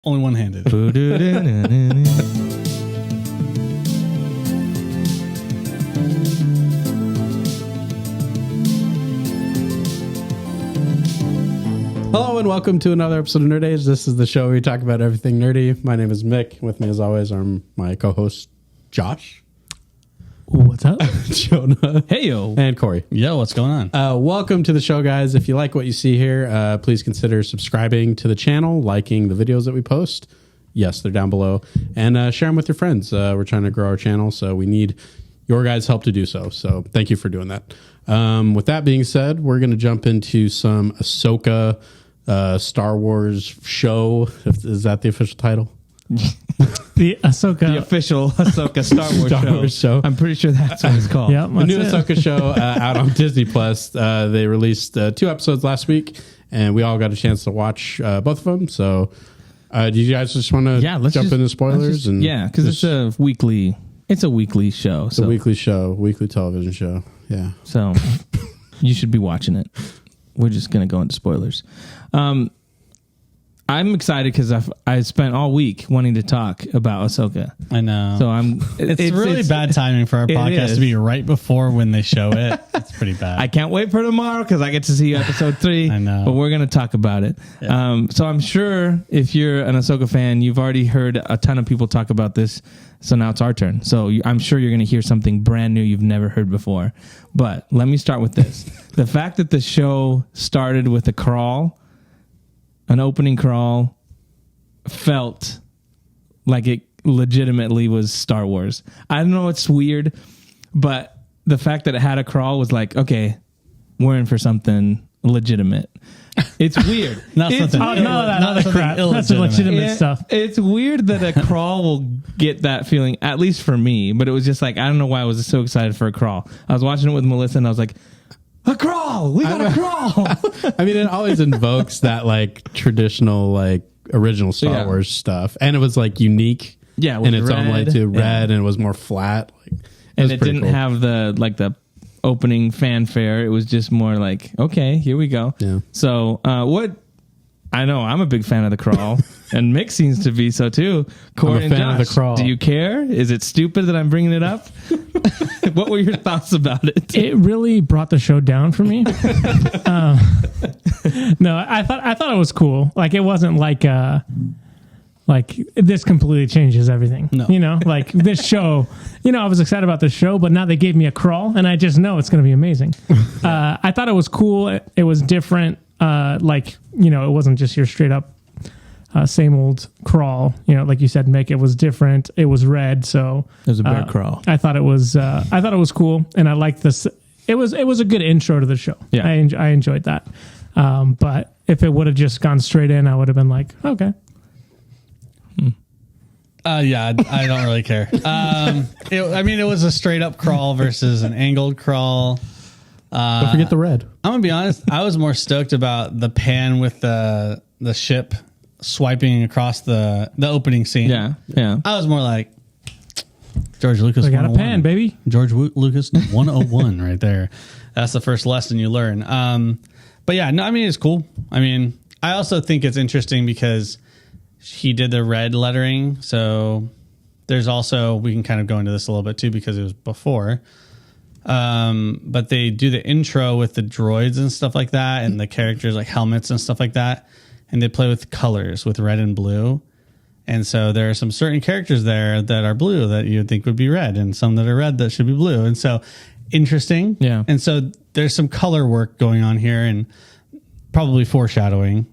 Only one-handed. Hello and welcome to another episode of Nerd Age. This is the show where we talk about everything nerdy. My name is Mick. With me as always are my co-hosts Josh. What's up? Jonah. Hey, yo. And Corey. Yo, what's going on? Welcome to the show, guys. If you like what you see here, please consider subscribing to the channel, liking the videos that we post. Yes, they're down below. And share them with your friends. We're trying to grow our channel, so we need your guys' help to do so. So thank you for doing that. With that being said, we're going to jump into some Ahsoka Star Wars show. Is that the official title? The official Ahsoka Star Wars show. I'm pretty sure that's what it's called. Yeah, the new Ahsoka show out on Disney Plus. They released 2 episodes last week, and we all got a chance to watch both of them. So, do you guys just want to jump into spoilers? Because it's a weekly. It's a weekly show. It's a weekly show, weekly television show. Yeah. So you should be watching it. We're just gonna go into spoilers. I'm excited because I spent all week wanting to talk about Ahsoka. I know. So It's really bad timing for our podcast to be right before when they show it. It's pretty bad. I can't wait for tomorrow because I get to see episode 3. I know. But we're going to talk about it. Yeah. So I'm sure if you're an Ahsoka fan, you've already heard a ton of people talk about this. So now it's our turn. So I'm sure you're going to hear something brand new you've never heard before. But let me start with this. The fact that the show started with a crawl, an opening crawl, felt like it legitimately was Star Wars. I don't know, it's weird, but the fact that it had a crawl was like, okay, we're in for something legitimate. It's weird. That's the legitimate stuff. It's weird that a crawl will get that feeling, at least for me, but it was just like, I don't know why I was so excited for a crawl. I was watching it with Melissa and I was like, a crawl! We got a crawl! I mean, it always invokes that like traditional, like original Star Wars stuff. And it was like unique in its own way too. Red, and it was more flat. And it didn't have the opening fanfare. It was just more like, okay, here we go. Yeah. So I know I'm a big fan of the crawl, and Mick seems to be so too. Corey I'm a fan of the crawl. Do you care? Is it stupid that I'm bringing it up? What were your thoughts about it? It really brought the show down for me. No, I thought it was cool. Like it wasn't like this completely changes everything. No. You know, like this show. You know, I was excited about this show, but now they gave me a crawl, and I just know it's going to be amazing. I thought it was cool. It was different. It wasn't just your straight up same old crawl. You know, like you said, Mick, it was different. It was red, so it was a bear crawl. I thought it was cool, and I liked this. It was a good intro to the show. Yeah, I enjoyed that. But if it would have just gone straight in, I would have been like, okay. I don't really care. It was a straight up crawl versus an angled crawl. Don't forget the red. I'm gonna be honest. I was more stoked about the pan with the ship swiping across the opening scene. Yeah. I was more like George Lucas. We got a pan, baby. George Lucas 101 right there. That's the first lesson you learn. But yeah, no, I mean it's cool. I mean, I also think it's interesting because he did the red lettering. So there's also, we can kind of go into this a little bit too because it was before. But they do the intro with the droids and stuff like that, and the characters like helmets and stuff like that, and they play with colors with red and blue. And so there are some certain characters there that are blue that you would think would be red, and some that are red that should be blue. And so interesting. Yeah. And so there's some color work going on here, and probably foreshadowing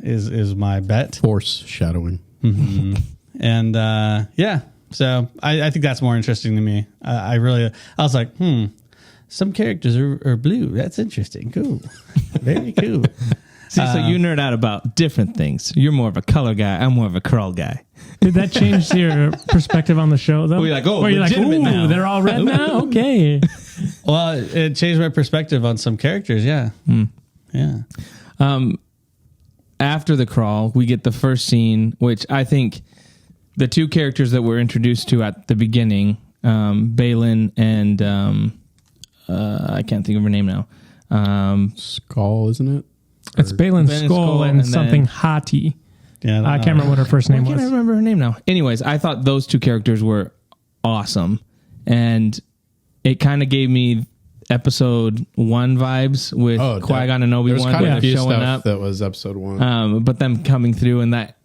is my bet. Force shadowing. Mm-hmm. And so I think that's more interesting to me. I was like, some characters are blue. That's interesting. Cool. Very cool. See, so you nerd out about different things. You're more of a color guy. I'm more of a crawl guy. Did that change your perspective on the show, though? Well, you're like, oh, or you're like, legitimate now. they're all red now? Okay. Well, it changed my perspective on some characters, yeah. Yeah. After the crawl, we get the first scene, which I think the 2 characters that we're introduced to at the beginning, Balin and I can't think of her name now. Skull, isn't it? It's Balin's skull and something haughty. Yeah, I can't remember what her first name Why can't I was. remember her name now? Anyways, I thought those two characters were awesome, and it kind of gave me episode 1 vibes with Qui-Gon and There's Obi-Wan kind of where a they're few showing stuff up. that was episode 1. But them coming through and that.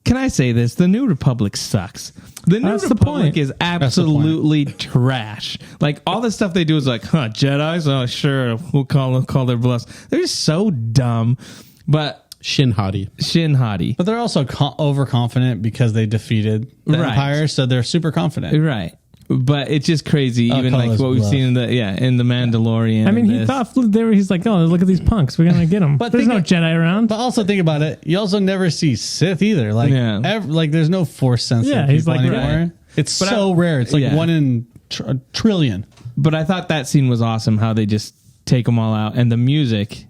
Can I say this? The New Republic sucks. The New That's the Republic point. is absolutely trash. Like all the stuff they do is like, Jedi's? Oh, sure, we'll call their bluffs. They're just so dumb. But Shin Hati. But they're also overconfident because they defeated the Right. Empire, so they're super confident. right. But it's just crazy, even call like us what we've bluff. seen in the Mandalorian. I mean, and he this. thought he's like, oh, look at these punks. We're gonna get them. But There's think no of- Jedi around. But also think about it. You also never see Sith either. Like, Yeah. like there's no Force sensitive Yeah, he's people like, anymore. right. It's But so rare. It's like yeah. 1 in a trillion. But I thought that scene was awesome. How they just take them all out, and the music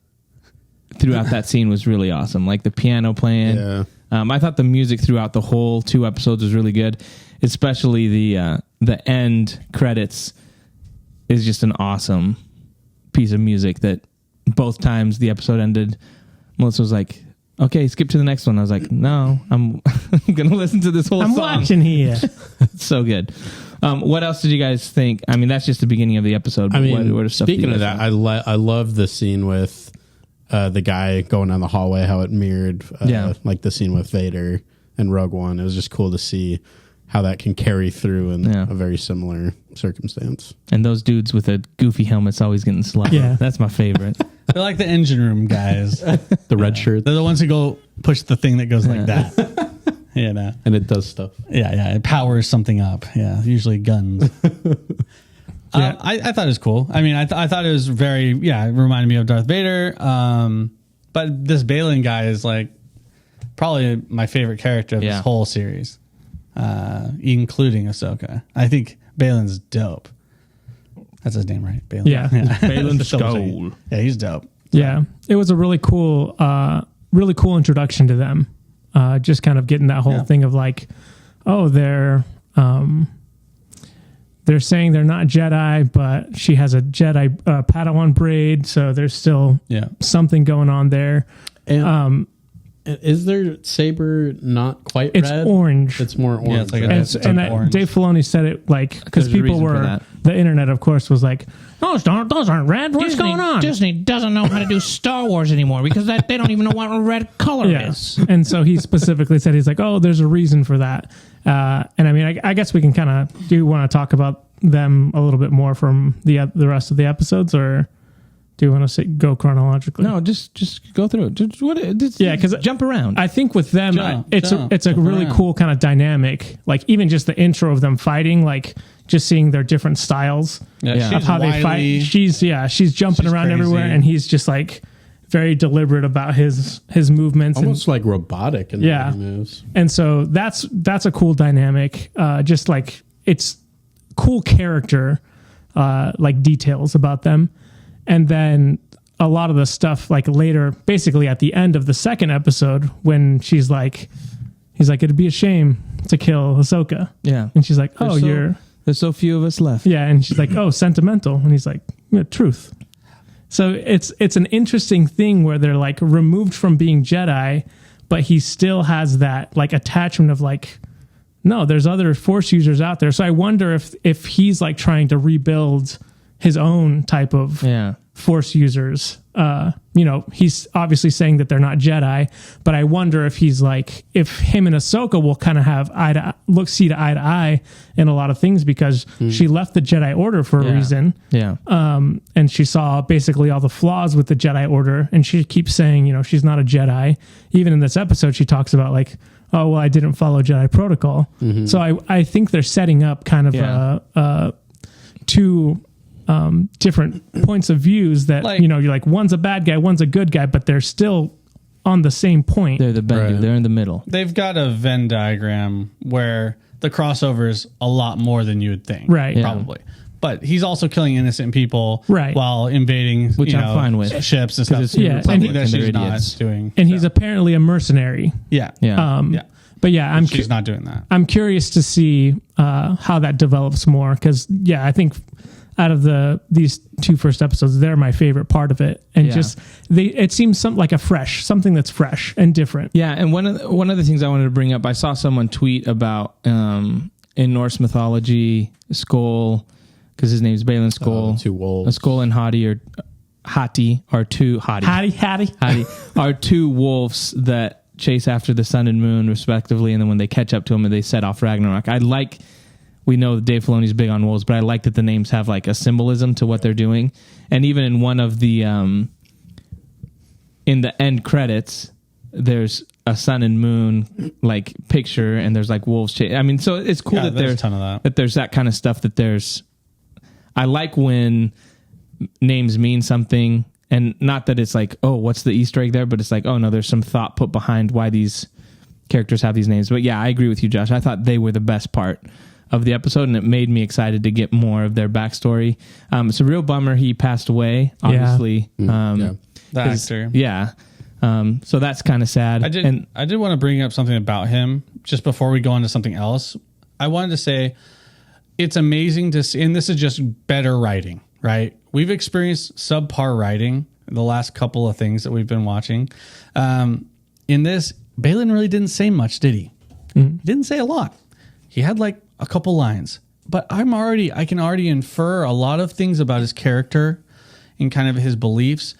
throughout that scene was really awesome. Like the piano playing. Yeah. I thought the music throughout the whole 2 episodes was really good, especially the end credits is just an awesome piece of music that both times the episode ended, Melissa was like, okay, skip to the next one. I was like, no, I'm going to listen to this whole I'm song. watching here. It's so good. What else did you guys think? I mean, that's just the beginning of the episode. I mean, what stuff do you speaking of guys that, think? I love the scene with the guy going down the hallway, how it mirrored like the scene with Vader and Rogue One. It was just cool to see how that can carry through in a very similar circumstance. And those dudes with a goofy helmet's always getting slapped. Yeah. That's my favorite. They're like the engine room guys. The red shirt, They're the ones who go push the thing that goes like that. You know. and it does stuff. Yeah. It powers something up. Yeah. Usually guns. I thought it was cool. I mean, I thought it was very, it reminded me of Darth Vader. But this Balin guy is like probably my favorite character of this whole series, including Ahsoka. I think Balin's dope. That's his name, right? Balin. Yeah. Balin Just double Skull. checking. Yeah, he's dope. Yeah, it was a really cool introduction to them. Just kind of getting that whole thing of like, oh, they're saying they're not Jedi, but she has a Jedi Padawan braid, so there's still something going on there. And is their saber not quite It's red? orange. It's more orange. Yeah, it's like right? a- And orange. Dave Filoni said it like because There's a people reason for were that. the internet, of course, was like, those aren't red. What's going on? Disney doesn't know how to do Star Wars anymore because they don't even know what a red color is. And so he specifically said, he's like, oh, there's a reason for that. And I mean, I guess we can kind of do want to talk about them a little bit more from the rest of the episodes, or do you want to go chronologically? No, just go through it. Just Yeah, 'cause jump around. I think with them, Jump it's a really around. cool kind of dynamic. Like even just the intro of them fighting, like just seeing their different styles Yeah. of how they fight. She's jumping She's around crazy. everywhere, and he's just like very deliberate about his movements. Almost like robotic in the Yeah. way he moves. And so that's a cool dynamic. Just like it's cool character, like details about them. And then a lot of the stuff like later, basically at the end of the second episode, when he's like, it'd be a shame to kill Ahsoka. yeah. And she's like, oh, There's so few of us left. yeah. And she's like, oh, sentimental. And he's like, yeah, truth. So it's an interesting thing where they're like removed from being Jedi, but he still has that like attachment of like, no, there's other Force users out there. So I wonder if he's like trying to rebuild his own type of Force users. He's obviously saying that they're not Jedi, but I wonder if he's like, if him and Ahsoka will kind of have see to eye in a lot of things, because she left the Jedi Order for a reason. Yeah. And she saw basically all the flaws with the Jedi Order, and she keeps saying, she's not a Jedi. Even in this episode, she talks about like, oh, well, I didn't follow Jedi protocol. So I think they're setting up kind of two different points of views that, Like- you're like, one's a bad guy, one's a good guy, but they're still on the same point. They're the bend. Right. They're in the middle. They've got a Venn diagram where the crossover is a lot more than you would think. Right. Yeah. Probably. But he's also killing innocent people Right. while invading Which I'm fine with. ships and stuff. it's New Yeah, Something and that they're she's not idiots. doing. And he's apparently a mercenary. Yeah. Yeah. Yeah. But yeah, She's not doing that. I'm curious to see how that develops more, because I think out of these 2 first episodes, they're my favorite part of it. And it seems something that's fresh and different. Yeah, and one of the things I wanted to bring up, I saw someone tweet about in Norse mythology, Skull, because his name's Balin Skull. 2 wolves. A Skull and Hati are two are 2 wolves that chase after the sun and moon, respectively, and then when they catch up to them, they set off Ragnarok. We know that Dave Filoni's big on wolves, but I like that the names have like a symbolism to what they're doing. And even in one of the in the end credits, there's a sun and moon like picture, and there's like wolves. I mean, so it's cool that there's a ton of that there's that kind of stuff. I like when names mean something, and not that it's like, oh, what's the Easter egg there? But it's like, oh no, there's some thought put behind why these characters have these names. But yeah, I agree with you, Josh. I thought they were the best part of the episode, and it made me excited to get more of their backstory. It's a real bummer he passed away, obviously. The actor. Yeah. So that's kind of sad. I did want to bring up something about him just before we go on to something else. I wanted to say it's amazing to see, and this is just better writing, right? We've experienced subpar writing the last couple of things that we've been watching. In this, Balin really didn't say much, did he? Mm-hmm. He didn't say a lot. He had like a couple lines, but I can already infer a lot of things about his character and kind of his beliefs,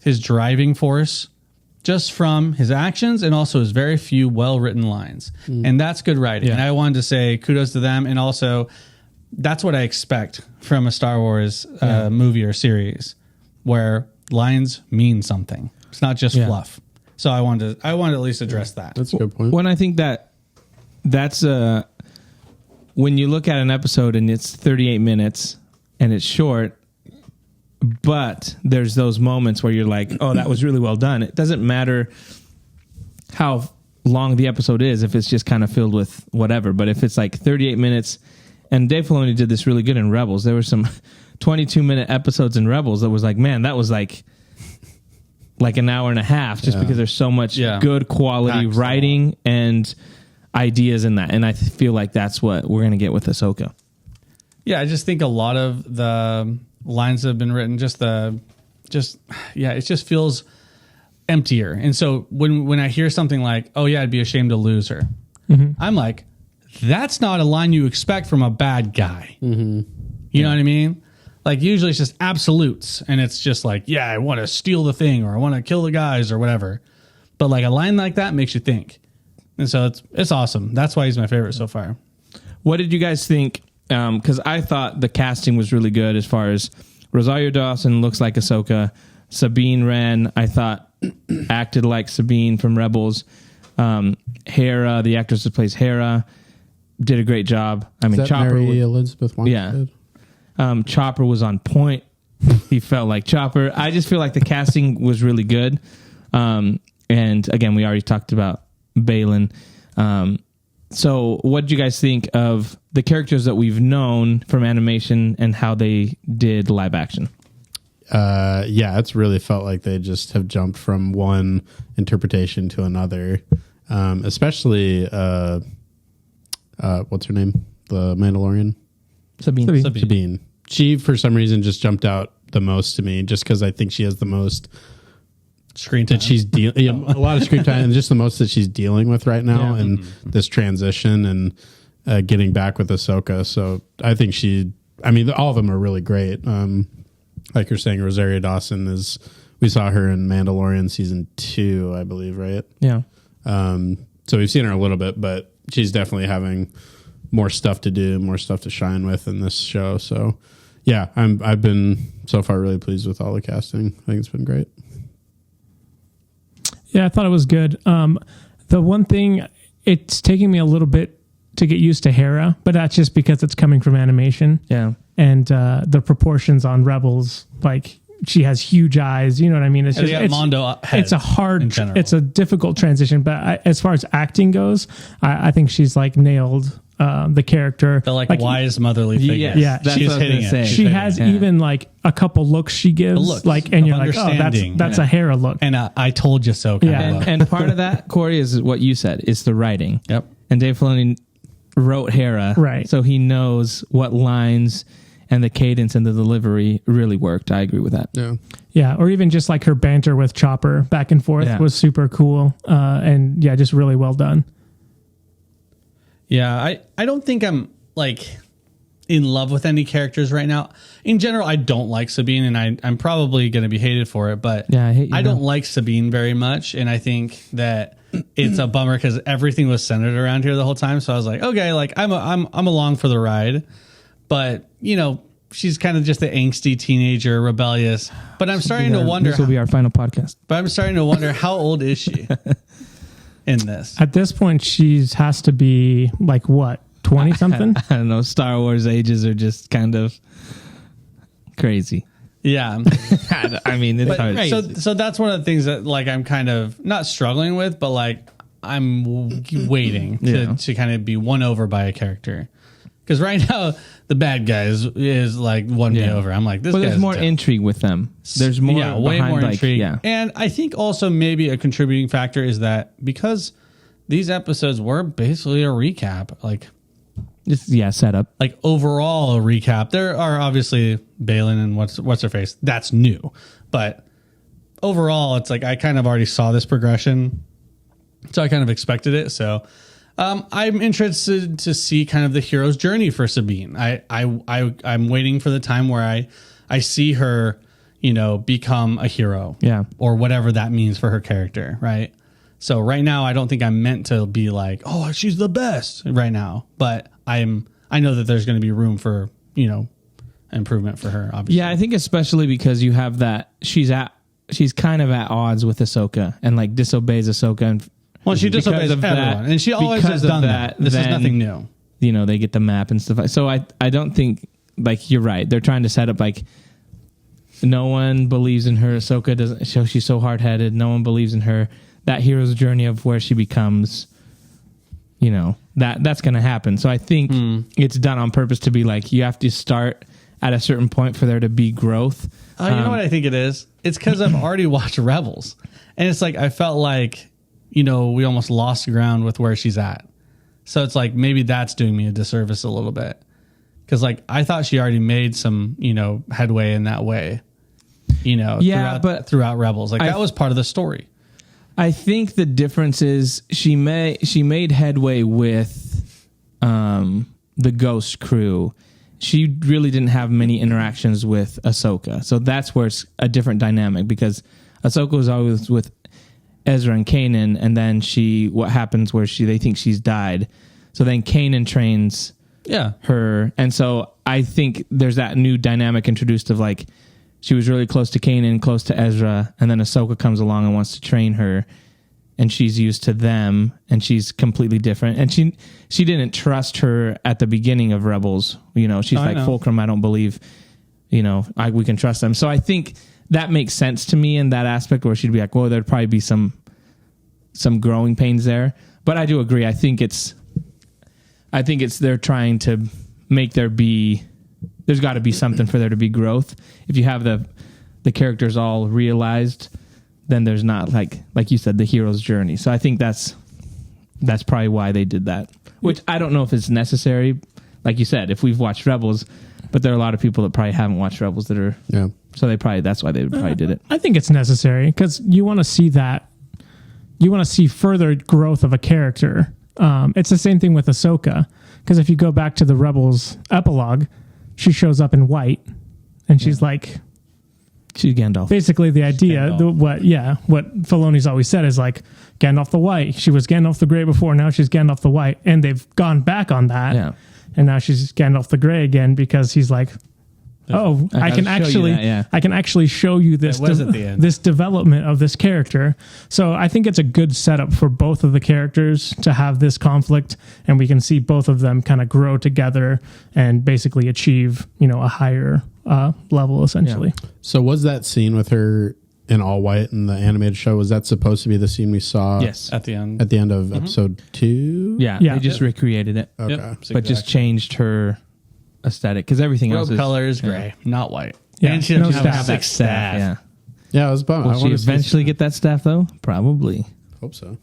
his driving force, just from his actions and also his very few well-written lines. And that's good writing. Yeah. And I wanted to say kudos to them. And also that's what I expect from a Star Wars movie or series, where lines mean something. It's not just fluff. So I wanted to at least address that. That's a good point. When I think that's when you look at an episode and it's 38 minutes and it's short, but there's those moments where you're like, oh, that was really well done. It doesn't matter how long the episode is if it's just kind of filled with whatever. But if it's like 38 minutes, and Dave Filoni did this really good in Rebels. There were some 22-minute episodes in Rebels that was like, man, that was like an hour and a half just because there's so much good quality writing and ideas in that. And I feel like that's what we're going to get with Ahsoka. Yeah, I just think a lot of the lines that have been written, it just feels emptier. And so when I hear something like, oh yeah, I'd be ashamed to lose her, I'm like, that's not a line you expect from a bad guy. You know what I mean? Like usually it's just absolutes, and it's just like, yeah, I want to steal the thing, or I want to kill the guys, or whatever. But like a line like that makes you think. And so it's awesome. That's why he's my favorite so far. What did you guys think? Because I thought the casting was really good as far as Rosario Dawson looks like Ahsoka. Sabine Wren, I thought, acted like Sabine from Rebels. Hera, the actress that plays Hera, did a great job. I mean, Chopper. Mary Elizabeth Winstead? Yeah. Chopper was on point. He felt like Chopper. I just feel like the casting was really good. And again, we already talked about Balin. So what did you guys think of the characters that we've known from animation and how they did live action? It's really felt like they just have jumped from one interpretation to another. Especially, what's her name? The Mandalorian? Sabine. She, for some reason, just jumped out the most to me, just because I think she has the most screen time. That she's a lot of screen time, and just the most that she's dealing with right now, and this transition and getting back with Ahsoka. So I think all of them are really great. Like you're saying, Rosario Dawson we saw her in Mandalorian season 2, I believe, right? Yeah. So we've seen her a little bit, but she's definitely having more stuff to do, more stuff to shine with in this show. So yeah, I've been so far really pleased with all the casting. I think it's been great. Yeah, I thought it was good. The one thing, it's taking me a little bit to get used to Hera, but that's just because it's coming from animation. Yeah. And the proportions on Rebels, like she has huge eyes. You know what I mean? It's just Mondo it's a difficult transition. But as far as acting goes, I think she's like nailed the character. The like wise motherly figure. Yeah, she's hitting it. She has even like a couple looks she gives, and you're like, oh, that's a Hera look. And I told you so. And part of that, Corey, is what you said. It's the writing. Yep. And Dave Filoni wrote Hera, right? So he knows what lines and the cadence and the delivery really worked. I agree with that. Yeah. Yeah, or even just like her banter with Chopper back and forth was super cool. And yeah, just really well done. Yeah, I don't think I'm like in love with any characters right now. In general, I don't like Sabine, and I'm probably going to be hated for it, but Yeah, I hate you I now. don't like Sabine very much, and I think that it's a bummer because everything was centered around here the whole time. So I was like, okay, like I'm along for the ride, but you know, she's kind of just the angsty teenager, rebellious. But I'm starting to wonder. This will be our final podcast. But I'm starting to wonder, how old is she in this? At this point, she's has to be like what, 20 something? I don't know. Star Wars ages are just kind of crazy. Yeah. I mean, it's But, hard. so that's one of the things that like I'm kind of not struggling with, but like I'm waiting to kind of be won over by a character. Because right now the bad guy is like won me over. I'm like, this. But guy's there's more dumb. intrigue with them. There's more, way behind, more like, intrigue. Yeah, And I think also maybe a contributing factor is that because these episodes were basically a recap, just setup. like overall a recap. There are obviously Balin and what's her face. That's new, but overall, it's like I kind of already saw this progression, so I kind of expected it. So I'm interested to see kind of the hero's journey for Sabine. I'm waiting for the time where I see her, you know, become a hero, or whatever that means for her character, right? So right now, I don't think I'm meant to be like, oh, she's the best right now, but I know that there's going to be room for, you know, improvement for her. Obviously, Yeah, I think especially because you have that she's kind of at odds with Ahsoka and like disobeys Ahsoka, and well, she because disobeys of everyone, that- and she always because has of done that. This is then, nothing new. You know, they get the map and stuff. So I don't think, like, you're right. They're trying to set up like no one believes in her. Ahsoka doesn't show, she's so hard headed. No one believes in her. That hero's journey of where she becomes, you know, that's going to happen. So I think it's done on purpose to be like, you have to start at a certain point for there to be growth. You know what I think it is? It's because I've already watched Rebels, and it's like I felt like, you know, we almost lost ground with where she's at. So it's like maybe that's doing me a disservice a little bit, because like I thought she already made some, you know, headway in that way, you know, throughout Rebels, like that was part of the story. I think the difference is she made headway with the Ghost crew. She really didn't have many interactions with Ahsoka. So that's where it's a different dynamic, because Ahsoka was always with Ezra and Kanan, and then what happens where they think she's died. So then Kanan trains her. And so I think there's that new dynamic introduced of like, she was really close to Kanan, close to Ezra, and then Ahsoka comes along and wants to train her, and she's used to them, and she's completely different. And she didn't trust her at the beginning of Rebels. You know, she's like, Fulcrum, I don't believe, you know, we can trust them. So I think that makes sense to me in that aspect, where she'd be like, well, there'd probably be some growing pains there. But I do agree. I think it's they're trying to make there's got to be something for there to be growth. If you have the characters all realized, then there's not like you said, the hero's journey. So I think that's probably why they did that, which I don't know if it's necessary. Like you said, if we've watched Rebels, but there are a lot of people that probably haven't watched Rebels that are, so that's why they probably did it. I think it's necessary because you want to see that. You want to see further growth of a character. It's the same thing with Ahsoka, because if you go back to the Rebels epilogue, she shows up in white, and she's like, she's Gandalf. Basically, the idea, what Filoni's always said is like Gandalf the White. She was Gandalf the Grey before, now she's Gandalf the White, and they've gone back on that, and now she's Gandalf the Grey again, because he's like, I can actually show you this this development of this character. So I think it's a good setup for both of the characters to have this conflict, and we can see both of them kind of grow together and basically achieve, you know, a higher level essentially. So was that scene with her in all white in the animated show, was that supposed to be the scene we saw? Yes, at the end of episode 2? Yeah, they just recreated it. Okay, but just changed her aesthetic, because everything else is color is gray, not white. Yeah, and she doesn't have staff. 6 staff. Yeah, it was bummed. Will she eventually get that staff though? Probably. Hope so.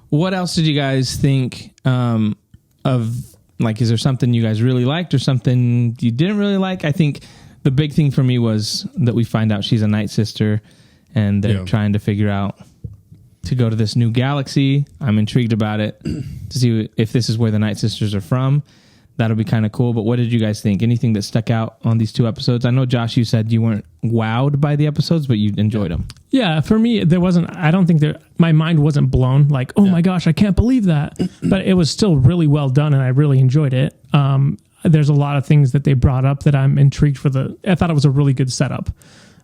What else did you guys think of Like, is there something you guys really liked or something you didn't really like? I think the big thing for me was that we find out she's a Night Sister, and they're trying to figure out to go to this new galaxy. I'm intrigued about it to see if this is where the Night Sisters are from. That'll be kind of cool. But what did you guys think? Anything that stuck out on these 2 episodes? I know, Josh, you said you weren't wowed by the episodes, but you enjoyed them. Yeah, for me, I don't think my mind wasn't blown like, oh my gosh, I can't believe that. But it was still really well done, and I really enjoyed it. There's a lot of things that they brought up that I'm intrigued for. I thought it was a really good setup.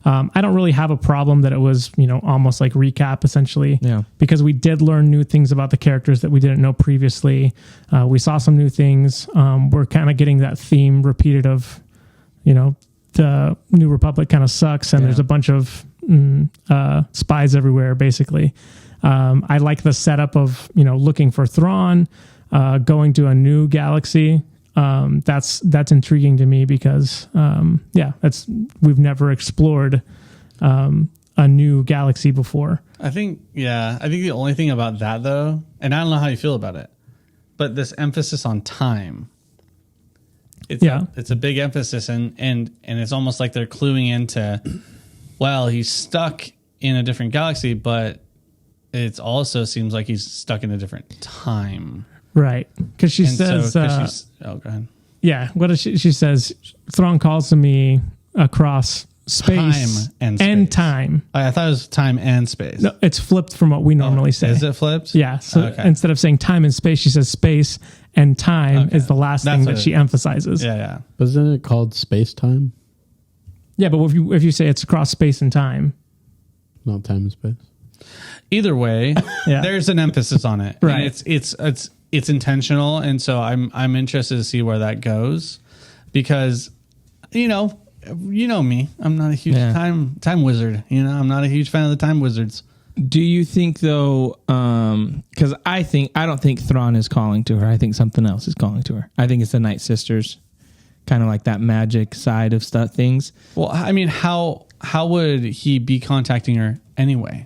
I don't really have a problem that it was, almost like recap essentially. Yeah. Because we did learn new things about the characters that we didn't know previously. We saw some new things. We're kind of getting that theme repeated of, the New Republic kind of sucks and there's a bunch of spies everywhere, basically. I like the setup of, looking for Thrawn, going to a new galaxy. That's intriguing to me because, we've never explored, a new galaxy before. I think the only thing about that though, and I don't know how you feel about it, but this emphasis on time, it's a big emphasis and it's almost like they're cluing into, well, he's stuck in a different galaxy, but it also seems like he's stuck in a different time. Right. Because she says, go ahead. Yeah. What does she says? Thrawn calls to me across space and time. I thought it was time and space. No, it's flipped from what we normally say. Is it flipped? Yeah. So instead of saying time and space, she says space and time is the last thing that she emphasizes. Yeah. Yeah. Wasn't it called space time? Yeah. But if you say it's across space and time, not time and space. Either way, there's an emphasis on it. Right. And it's intentional, and so I'm interested to see where that goes, because you know me, I'm not a huge time wizard. I'm not a huge fan of the time wizards. Do you think though? Because I don't think Thrawn is calling to her. I think something else is calling to her. I think it's the Night Sisters, kind of like that magic side of things. Well, I mean, how would he be contacting her anyway?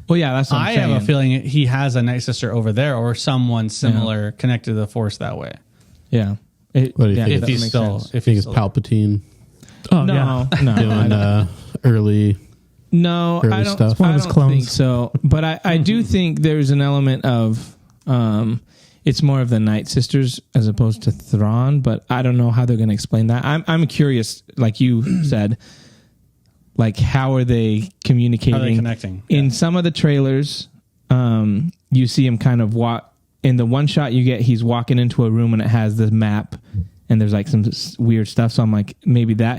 Well, yeah, that's what I'm saying. I have a feeling he has a Night Sister over there or someone similar connected to the Force that way. Yeah. What do you think? If he's still Palpatine. Oh, no, doing early. No, early I don't. Stuff. One I of his don't clones. think so. But I do think there's an element of it's more of the Night Sisters as opposed to Thrawn. But I don't know how they're going to explain that. I'm curious, like you said. Like, how are they communicating? How are they connecting? In some of the trailers, you see him kind of walk. In the one shot you get, he's walking into a room and it has the map, and there's like some weird stuff. So I'm like, maybe that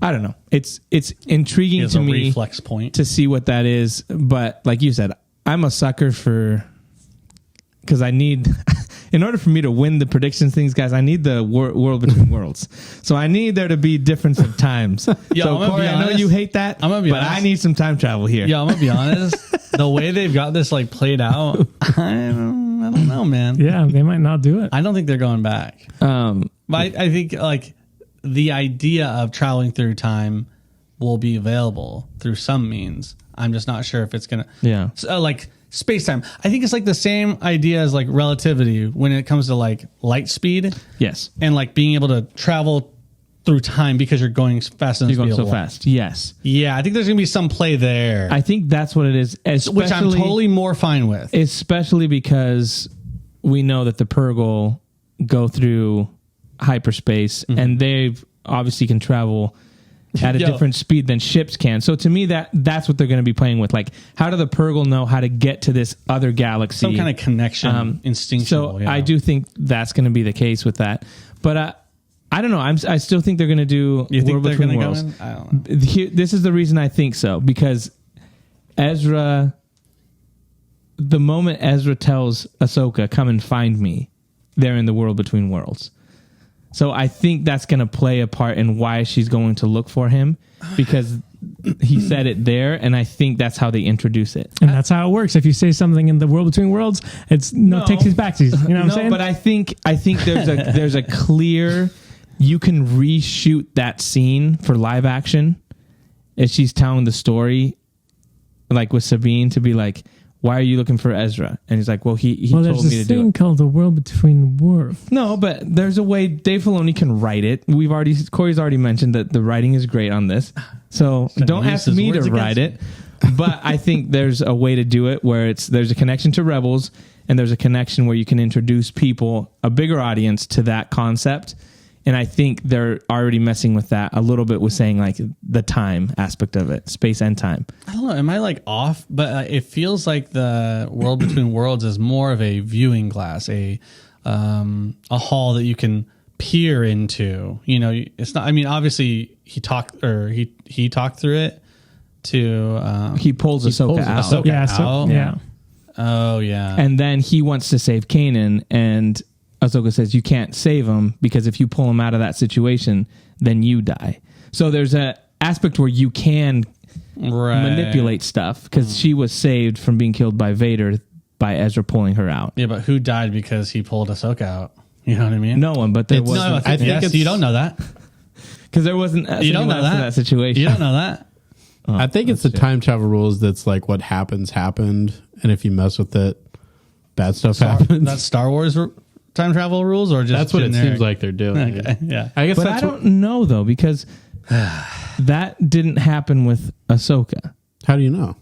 I don't know. It's intriguing to me reflex point to see what that is. But like you said, I'm a sucker because I need, in order for me to win the predictions things, guys, I need the world between worlds. So I need there to be difference of times. Yo, so Corey, I know you hate that, I'm gonna be but honest. I need some time travel here. Yeah, I'm gonna be honest. The way they've got this like played out, I don't know, man. Yeah, they might not do it. I don't think they're going back. But I think like the idea of traveling through time will be available through some means. I'm just not sure if it's gonna. Yeah. So, like space time. I think it's like the same idea as like relativity when it comes to like light speed. Yes. And like being able to travel through time because you're going faster than You're going the speed so of light. fast. Yes. Yeah, I think there's gonna be some play there. I think that's what it is. Which I'm totally more fine with. Especially because we know that the Purgle go through hyperspace and they obviously can travel at a different speed than ships can. So to me, that's what they're going to be playing with. Like, how do the Purgle know how to get to this other galaxy? Some kind of connection, instinctual. So I do think that's going to be the case with that. But I don't know. I still think they're going to do You think World they're Between going to Worlds. go in? I don't know. This is the reason I think so, because Ezra, the moment Ezra tells Ahsoka, come and find me, they're in the World Between Worlds. So I think that's going to play a part in why she's going to look for him, because he said it there, and I think that's how they introduce it. And that's how it works. If you say something in the World Between Worlds, it's takes these backsies. You know what I'm saying? But I think there's a clear, you can reshoot that scene for live action as she's telling the story, like with Sabine, to be like, why are you looking for Ezra? And he's like, well, he Well, told there's me this to do thing it. called the world between worlds. No, but there's a way Dave Filoni can write it. Corey's already mentioned that the writing is great on this. So don't use ask his me to words write against it. But I think there's a way to do it where there's a connection to Rebels and there's a connection where you can introduce people, a bigger audience, to that concept. And I think they're already messing with that a little bit with saying like the time aspect of it, space and time. I don't know. Am I like off? But it feels like the world between worlds is more of a viewing glass, a hall that you can peer into. You know, it's not. I mean, obviously he talked through it to. He pulls Ahsoka out. Ahsoka Yeah, out. yeah. Oh yeah. And then he wants to save Kanan, and Ahsoka says, you can't save him because if you pull him out of that situation, then you die. So there's an aspect where you can manipulate stuff because she was saved from being killed by Vader by Ezra pulling her out. Yeah, but who died because he pulled Ahsoka out? You know what I mean? No one, but there No, wasn't. I think you don't know that. Because there wasn't You don't know anyone else in that situation. You don't know that. I think it's the time travel rules that's like what happened, and if you mess with it, bad stuff happens. That's Star Wars time travel rules, or just That's what generic? it seems like they're doing. Okay, yeah. I guess But that's I don't know, though, because that didn't happen with Ahsoka. how do you know?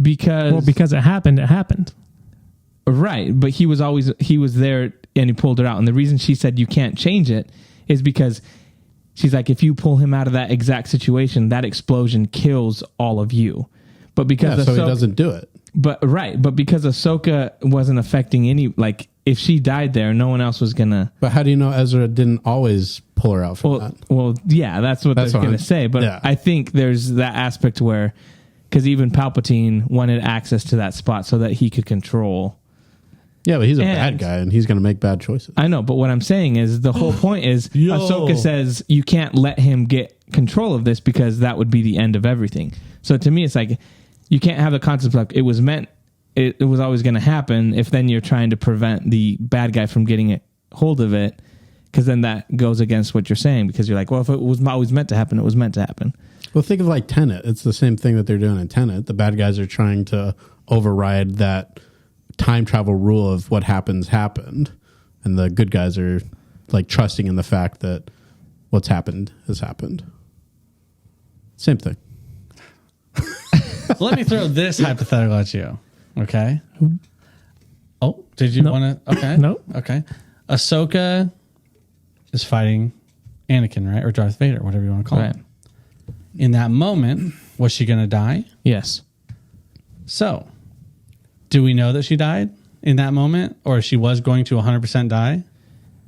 Because It happened. right, but he was there and he pulled her out. And the reason she said you can't change it is because she's like, if you pull him out of that exact situation, that explosion kills all of you. But because So he doesn't do it. But because Ahsoka wasn't affecting any, like if she died there, no one else was gonna. But how do you know Ezra didn't always pull her out from that? Well, yeah, that's what they're gonna say. But yeah. I think there's that aspect where, because even Palpatine wanted access to that spot so that he could control. Yeah, but he's a And- bad guy and he's going to make bad choices. I know, but what I'm saying is the whole point is Ahsoka says you can't let him get control of this because that would be the end of everything. So to me, it's like you can't have the concept like it was meant. It was always going to happen. If then you're trying to prevent the bad guy from getting a hold of it, because then that goes against what you're saying. Because you're like, well, if it was always meant to happen, it was meant to happen. Well, think of like Tenet. It's the same thing that they're doing in Tenet. The bad guys are trying to override that time travel rule of what happened. And the good guys are like trusting in the fact that what's happened has happened. Same thing. Let me throw this hypothetical at you. Okay. Oh, did you want to? Okay. Nope. Okay. Ahsoka is fighting Anakin, right? Or Darth Vader, whatever you want to call Right. him. In that moment, was she going to die? Yes. So, do we know that she died in that moment, or she was going to 100% die?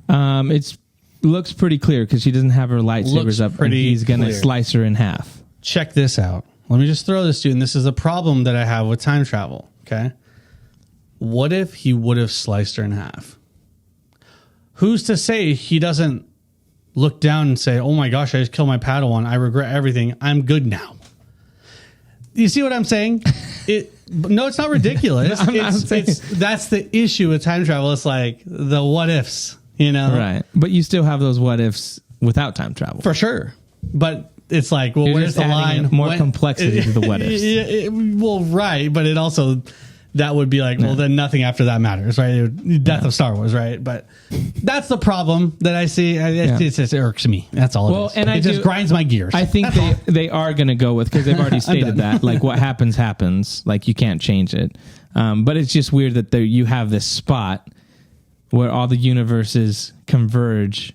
It looks pretty clear because she doesn't have her lightsabers Looks up, and pretty he's going to clear. slice her in half. Check this out. Let me just throw this to you, and this is a problem that I have with time travel. Okay. What if he would have sliced her in half? Who's to say he doesn't look down and say, oh my gosh, I just killed my Padawan. I regret everything. I'm good now. You see what I'm saying? No, it's not ridiculous. I'm not saying- That's the issue with time travel. It's like the what ifs, you know? Right. But you still have those what ifs without time travel. For sure. But it's like, well, You're where's just the adding line? more complexity to the what ifs. Well, right. But it also, that would be like, well, then nothing after that matters, right? Death of Star Wars, right? But that's the problem that I see. It irks me. That's all it is. And it just grinds my gears. I think they are going to go with, because they've already stated that, like what happens, like you can't change it. But it's just weird that you have this spot where all the universes converge,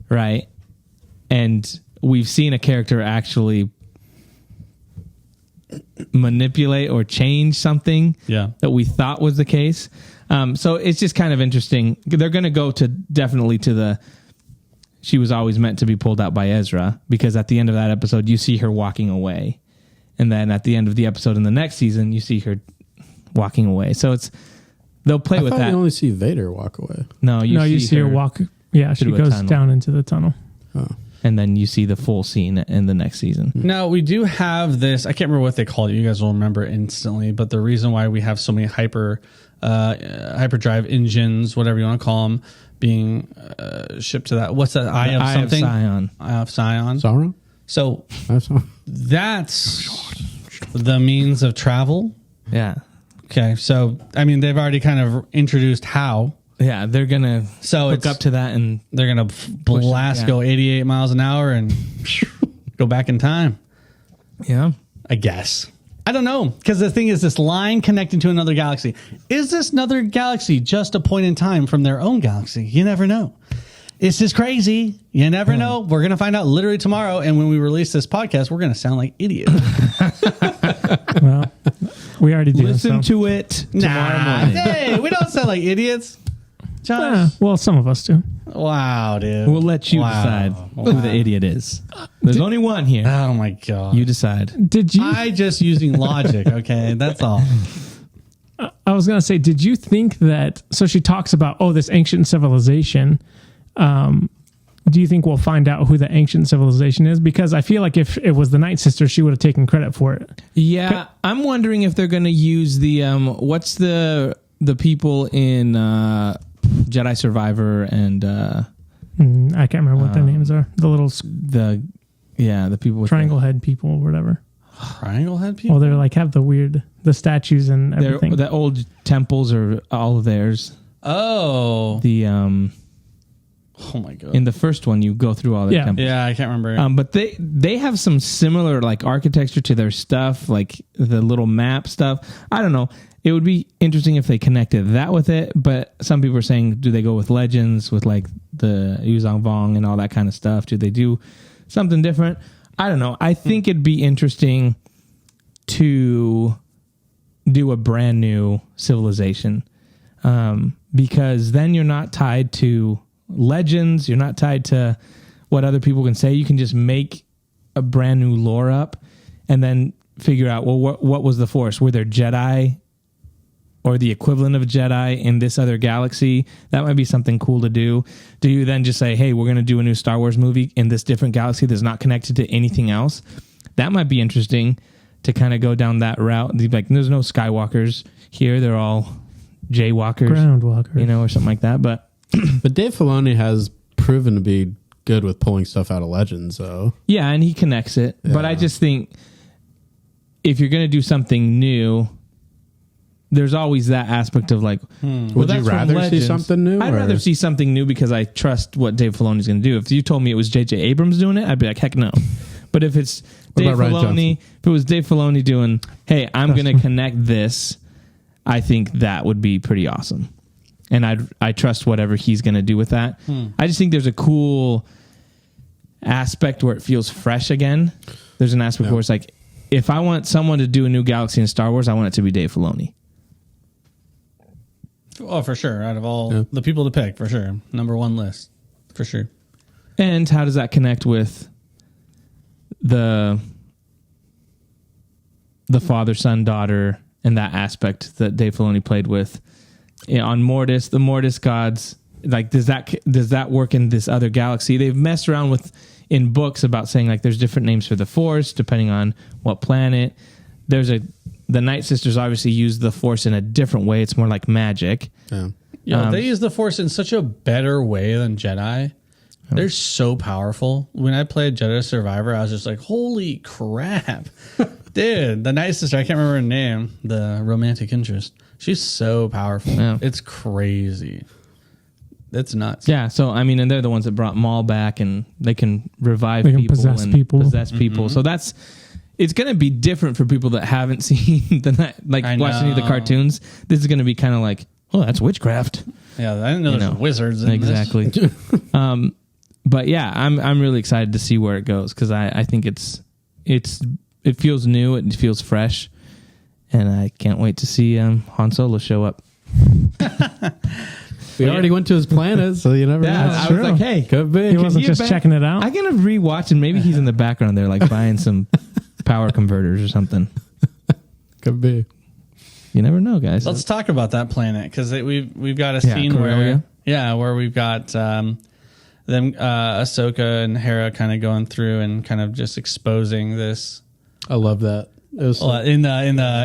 right? And we've seen a character actually manipulate or change something that we thought was the case. So it's just kind of interesting. They're going to go definitely to the, she was always meant to be pulled out by Ezra, because at the end of that episode, you see her walking away. And then at the end of the episode in the next season, you see her walking away. So they'll play with that. You only see Vader walk away. No, you see her walk. Yeah, she through a goes tunnel. down into the tunnel. Oh. And then you see the full scene in the next season. Now, we do have this, I can't remember what they call it. You guys will remember instantly. But the reason why we have so many hyperdrive engines, whatever you want to call them, being shipped to that. What's that? Eye of something? Eye of Sion. Sauron? So Sauron? that's the means of travel. Yeah. Okay, so I mean, they've already kind of introduced how. Yeah, they're gonna So hook up to that, and they're gonna blast, yeah. go 88 miles an hour, and go back in time. yeah. I guess. I don't know, because the thing is, this line connecting to another galaxy. Is this another galaxy just a point in time from their own galaxy? You never know. It's just crazy. You never know. We're going to find out literally tomorrow. And when we release this podcast, we're going to sound like idiots. Well, we already do. Listen to it tomorrow morning. Hey, we don't sound like idiots. Josh. Well, some of us do. Wow, dude. We'll let you Wow. decide who the idiot is. There's only one here. Oh, my God. You decide. Did you? I just using logic, okay? That's all. I was going to say, did you think that? So she talks about, this ancient civilization. Do you think we'll find out who the ancient civilization is? Because I feel like if it was the Night Sister, she would have taken credit for it. Yeah, I'm wondering if they're going to use the what's the people in Jedi Survivor and I can't remember what their names are. The little the people with triangle head people or whatever. Triangle head people? Well, they're like have the statues and everything. the old temples are all of theirs. Oh. The Oh, my God. in the first one you go through all the Yeah. temples. Yeah, I can't remember. But they have some similar like architecture to their stuff, like the little map stuff. I don't know. It would be interesting if they connected that with it. But some people are saying, do they go with Legends, with like the Yuzong Vong and all that kind of stuff? Do they do something different? I don't know. I think it'd be interesting to do a brand new civilization, because then you're not tied to Legends, you're not tied to what other people can say. You can just make a brand new lore up and then figure out, well, what was the Force? Were there Jedi or the equivalent of Jedi in this other galaxy? That might be something cool to do. Do you then just say, hey, we're going to do a new Star Wars movie in this different galaxy that's not connected to anything else? That might be interesting to kind of go down that route. Like, there's no Skywalkers here. They're all Jaywalkers, Groundwalker. or something like that. But But Dave Filoni has proven to be good with pulling stuff out of Legends, though. yeah, and he connects it. But I just think if you're going to do something new, there's always that aspect of like, well, Would you that's from rather see Legends. something new? I'd or- rather see something new because I trust what Dave Filoni's going to do. If you told me it was J.J. Abrams doing it, I'd be like, heck no. But if it's Dave about Ryan Filoni, Johnson? if it was Dave Filoni doing, hey, I'm going to connect this, I think that would be pretty awesome. And I trust whatever he's going to do with that. I just think there's a cool aspect where it feels fresh again. There's an aspect where it's like, if I want someone to do a new galaxy in Star Wars, I want it to be Dave Filoni. Oh, for sure. Out of all the people to pick, for sure. Number one list. For sure. And how does that connect with the father, son, daughter, and that aspect that Dave Filoni played with on Mortis, the Mortis gods? Like, does that work in this other galaxy? They've messed around with in books about saying like there's different names for the Force depending on what planet. The Night Sisters obviously use the Force in a different way. It's more like magic. Yeah. Yeah, they use the Force in such a better way than Jedi. They're so powerful. When I played Jedi Survivor, I was just like, holy crap. Dude, the Night Sister, I can't remember her name, the romantic interest. She's so powerful. Yeah. It's crazy. It's nuts. Yeah, so I mean, and they're the ones that brought Maul back, and they can revive They can people, possess and people. possess people. So it's going to be different for people that haven't seen I watched any of the know. cartoons. This is going to be kind of like, oh, that's witchcraft. Yeah, I didn't know there's wizards in Exactly. But yeah, I'm really excited to see where it goes because I think it feels new, it feels fresh, and I can't wait to see Han Solo show up. We already went to his planet, so you never know. I was like, hey, Could be. He wasn't you just bet- checking it out. I'm gonna rewatch and maybe he's in the background there, like buying some power converters or something. Could be. You never know, guys. Let's talk about that planet because we've got a scene Corellia. where we've got them Ahsoka and Hera kind of going through and kind of just exposing this I love that. It was in the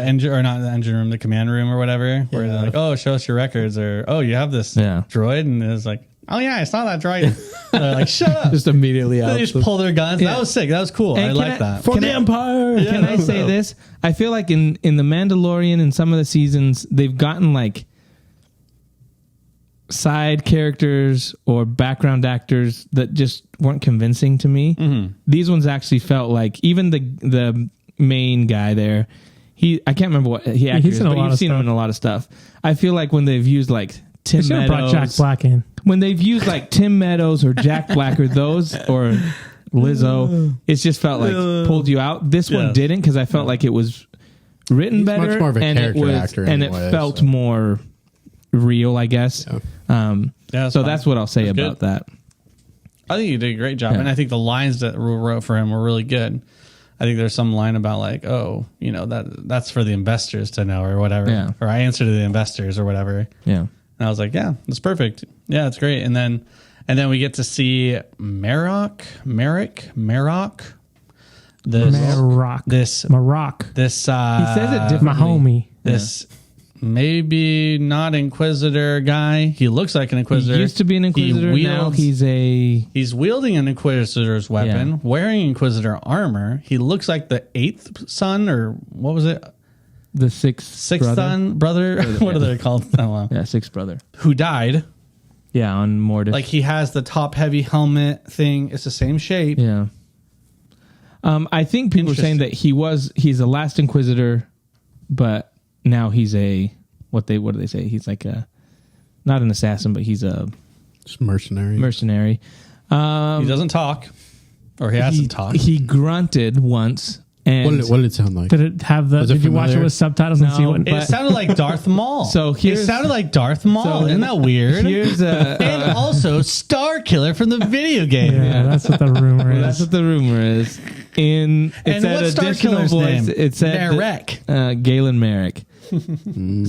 engine, or not the engine room, the command room or whatever, where they're like, oh, show us your records, or oh, you have this Yeah. droid, and it's like, oh yeah, I saw that droid. They're like, shut up. Just immediately out. They just pull their guns. Yeah. That was sick. That was cool. And I can like that. for the Empire. Yeah, Can I say this? I feel like in The Mandalorian and some of the seasons, they've gotten like side characters or background actors that just weren't convincing to me. Mm-hmm. These ones actually felt like, even the main guy there, I can't remember what he acted, he's in a but lot you've of seen him stuff. in a lot of stuff. I feel like when they've used like Tim They should have brought Jack Meadows, Black in. when they've used like Tim Meadows or Jack Black or those or Lizzo, it's just felt like pulled you out. This one Yes. didn't, because I felt like it was written He's better much more of a and it character was actor and anyway, it felt so. more real, I guess. Yeah. That's So fine. that's what I'll say That's about good. that. I think you did a great job, Yeah. and I think the lines that we wrote for him were really good. I think there's some line about like, oh, you know, that's for the investors to know or whatever. Yeah. Or I answer to the investors or whatever. Yeah. And I was like, yeah, that's perfect. Yeah, it's great. And then we get to see Marok. This Maroc. this Maroc. he He says it differently. My homie. This maybe not Inquisitor guy. He looks like an Inquisitor. He used to be an Inquisitor. Now He's wielding an Inquisitor's weapon, Yeah. wearing Inquisitor armor. He looks like the 8th son, or what was it? the sixth Brother? What are they called? I don't know. Yeah, sixth brother. Who died. Yeah, on Mortis. Like he has the top heavy helmet thing. It's the same shape. yeah. I think people are saying that he's a last Inquisitor, but now he's what do they say? He's like not an assassin, but he's a Just mercenary. mercenary. He doesn't talk, or he hasn't talked. He grunted once, and What did it sound like? Did it have the? Was it Did you watch it familiar? with subtitles and No, see what? It sounded like Darth Maul. So it here's- sounded like Darth Maul. so Isn't that weird? here's a and also Star Killer from the video game. Yeah, that's what the rumor is. that's what the rumor is. It And said what's Star additional Killer's voice. name? It said Merrick. Galen Merrick.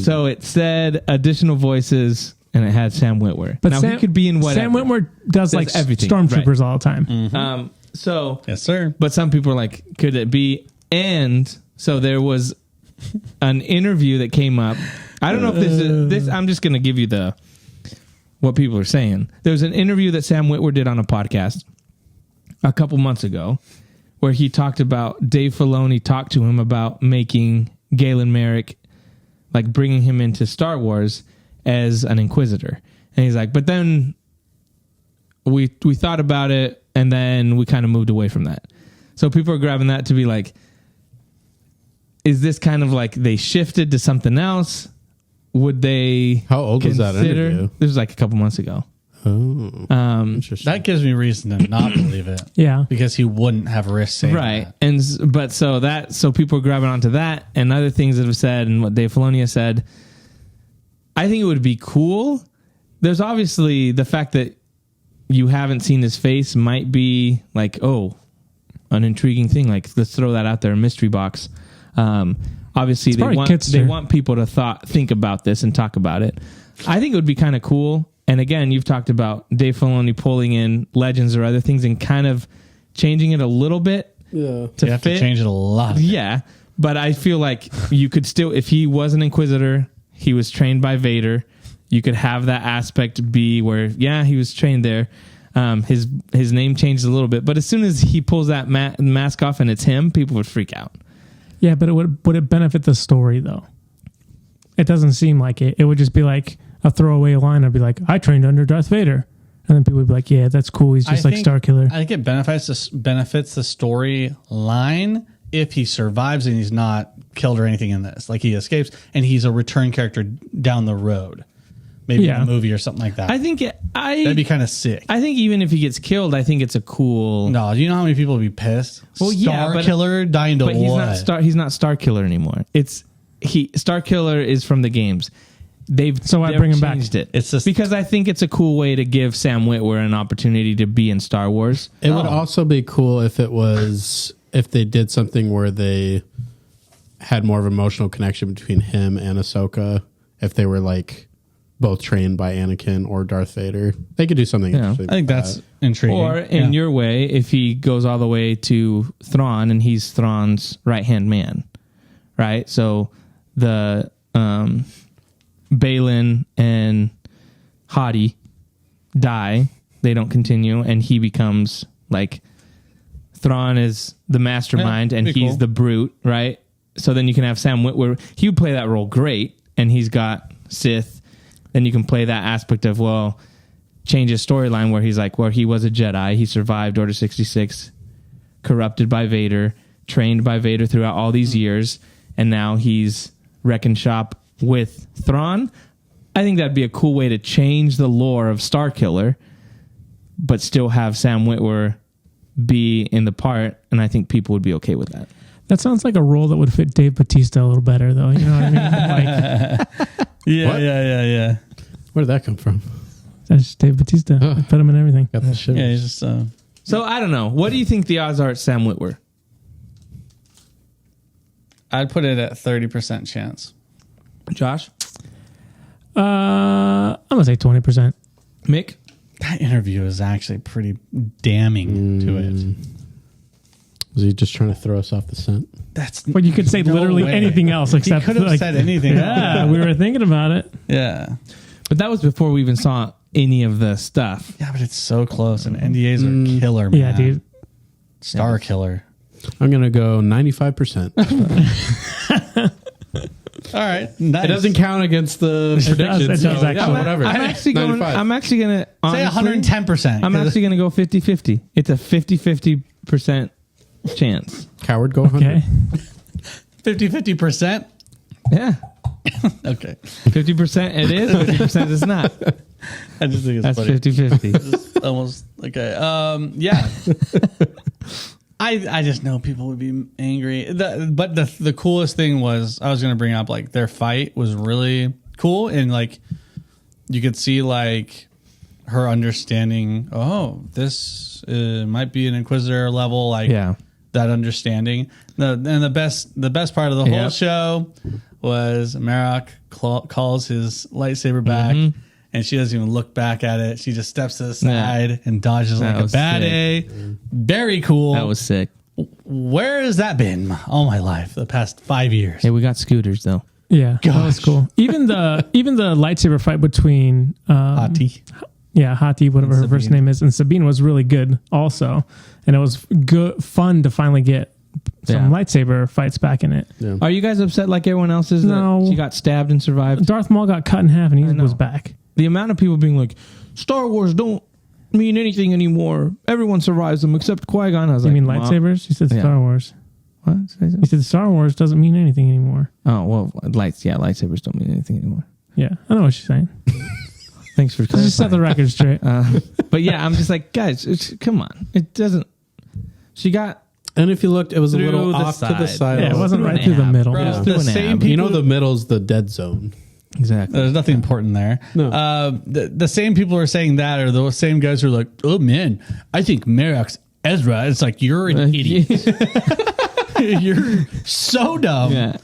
So it said additional voices, and it had Sam Witwer. But now Sam, he could be in whatever. Sam Witwer does like everything, stormtroopers all the time. So Yes, sir. but some people are like, could it be? And so there was an interview that came up. I don't know if this is this. I'm just going to give you what people are saying. There was an interview that Sam Witwer did on a podcast a couple months ago, where he talked about Dave Filoni talked to him about making Galen Merrick, like bringing him into Star Wars as an Inquisitor. And he's like, but then we thought about it, and then we kind of moved away from that. So people are grabbing that to be like, is this kind of like they shifted to something else? Would they? How old was that interview? This was like a couple months ago. Oh, interesting. That gives me reason to not believe it. Yeah. Because he wouldn't have risked saying Right. that. And so people are grabbing onto that and other things that have said and what Dave Filoni has said. I think it would be cool. There's obviously the fact that you haven't seen his face might be like, oh, an intriguing thing. Like, let's throw that out there, a mystery box. Obviously, they want people to think about this and talk about it. I think it would be kind of cool. And again, you've talked about Dave Filoni pulling in Legends or other things and kind of changing it a little bit Yeah. to You have fit. to change it a lot. Yeah, but I feel like you could still, if he was an Inquisitor, he was trained by Vader. You could have that aspect be where, yeah, he was trained there. His name changed a little bit, but as soon as he pulls that mask off and it's him, people would freak out. Yeah, but would it benefit the story though? It doesn't seem like it. It would just be like a throwaway line. I'd be like, I trained under Darth Vader. And then people would be like, yeah, that's cool. He's just like Star Killer. I think it benefits the storyline if he survives and he's not killed or anything in this. Like he escapes and he's a return character down the road. Maybe in a movie or something like that. I think that'd be kind of sick. I think even if he gets killed, I think it's a cool. No, do you know how many people would be pissed? Well, yeah, Star but- Killer dying to But what? he's not Star Killer anymore. Star Killer is from the games. So I bring him back. Changed it. It's just- because I think it's a cool way to give Sam Witwer an opportunity to be in Star Wars. It would also be cool if they did something where they had more of an emotional connection between him and Ahsoka. If they were like both trained by Anakin or Darth Vader, they could do something. Yeah. interesting I think with that's that. intriguing. Or in your way, if he goes all the way to Thrawn and he's Thrawn's right hand man, right? So the Balin and Hadi die, they don't continue, and he becomes like Thrawn is the mastermind and he's cool. the brute, right? So then you can have Sam Witwer. He would play that role great, and he's got Sith. Then you can play that aspect of, well, change his storyline where he's like, well, he was a Jedi. He survived Order 66, corrupted by Vader, trained by Vader throughout all these years, and now he's wrecking shop with Thrawn. I think that'd be a cool way to change the lore of Starkiller, but still have Sam Witwer be in the part, and I think people would be okay with that. That sounds like a role that would fit Dave Bautista a little better, though. You know what I mean? Like, Yeah. Where did that come from? that's just Dave Bautista. I put him in everything. Got the shit. Yeah, he's just So I don't know. What do you think the odds are at Sam Witwer? I'd put it at 30% chance. Josh? I'm gonna say 20%. Mick? That interview is actually pretty damning to it. Was he just trying to throw us off the scent? That's But you could say no literally way. anything else He except could have like, said anything. Yeah, we were thinking about it. Yeah. But that was before we even saw any of the stuff. Yeah, but it's so close, and NDAs are killer, man. Yeah, dude. Star killer. I'm going to go 95%. All right. Nice. It doesn't count against the It does, predictions. it does so, actually. yeah, whatever. I'm actually going 95. I'm actually going to say 110%. I'm actually going to go 50-50. It's a 50-50% chance. Coward, go 100. Okay. 50%. Yeah. Okay. 50% it is, 50% it's not. I just think it's That's funny. 50-50. It's almost okay. Yeah. I just know people would be angry. But the coolest thing was, I was going to bring up, like, their fight was really cool, and like you could see like her understanding. Oh, this might be an Inquisitor level, like that understanding. And the best part of the whole show was Marok calls his lightsaber back. Mm-hmm. And she doesn't even look back at it. She just steps to the side and dodges That like a was bad sick. A. Very cool. That was sick. Where has that been all my life? The past 5 years. Hey, we got scooters though. Yeah, that was Gosh. cool. Even the lightsaber fight between Hati. Hati, whatever her first Sabine. name is, and Sabine was really good also, and it was fun to finally get some lightsaber fights back in it. Yeah. Are you guys upset like everyone else is No. that she got stabbed and survived? Darth Maul got cut in half and he know. was back. The amount of people being like, Star Wars don't mean anything anymore. Everyone survives them except Qui-Gon. I was You like, mean "Mom." lightsabers? You said Yeah. Star Wars. What? You said Star Wars doesn't mean anything anymore. Oh, well, lightsabers don't mean anything anymore. Yeah, I know what she's saying. Thanks for Just set the clarifying. record straight. But yeah, I'm just like, guys, come on. It doesn't. She got. And if you looked, it was a Through little the off to the side. side. Yeah, it wasn't through right an through the ab. middle. Bro, Yeah. the Through an same ab. people. You know, the middle's the dead zone. Exactly. There's nothing important there. No. The same people who are saying that are the same guys who are like, oh man, I think Marok's Ezra. It's like, you're an idiot. You're so dumb. Yeah.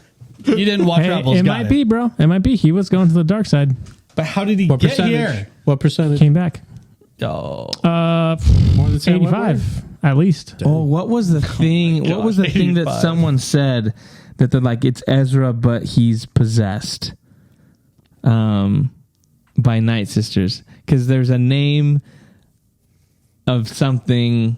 You didn't watch Hey, Rebels. it got might be, bro. It might be. He was going to the dark side. But how did he What get percentage? here? What percentage? Came back. Oh, More than Sam 85 at least. Oh, what was the thing? God, What was the thing that 85. someone said that they're like, it's Ezra, but he's possessed by Night Sisters? Because there's a name of something.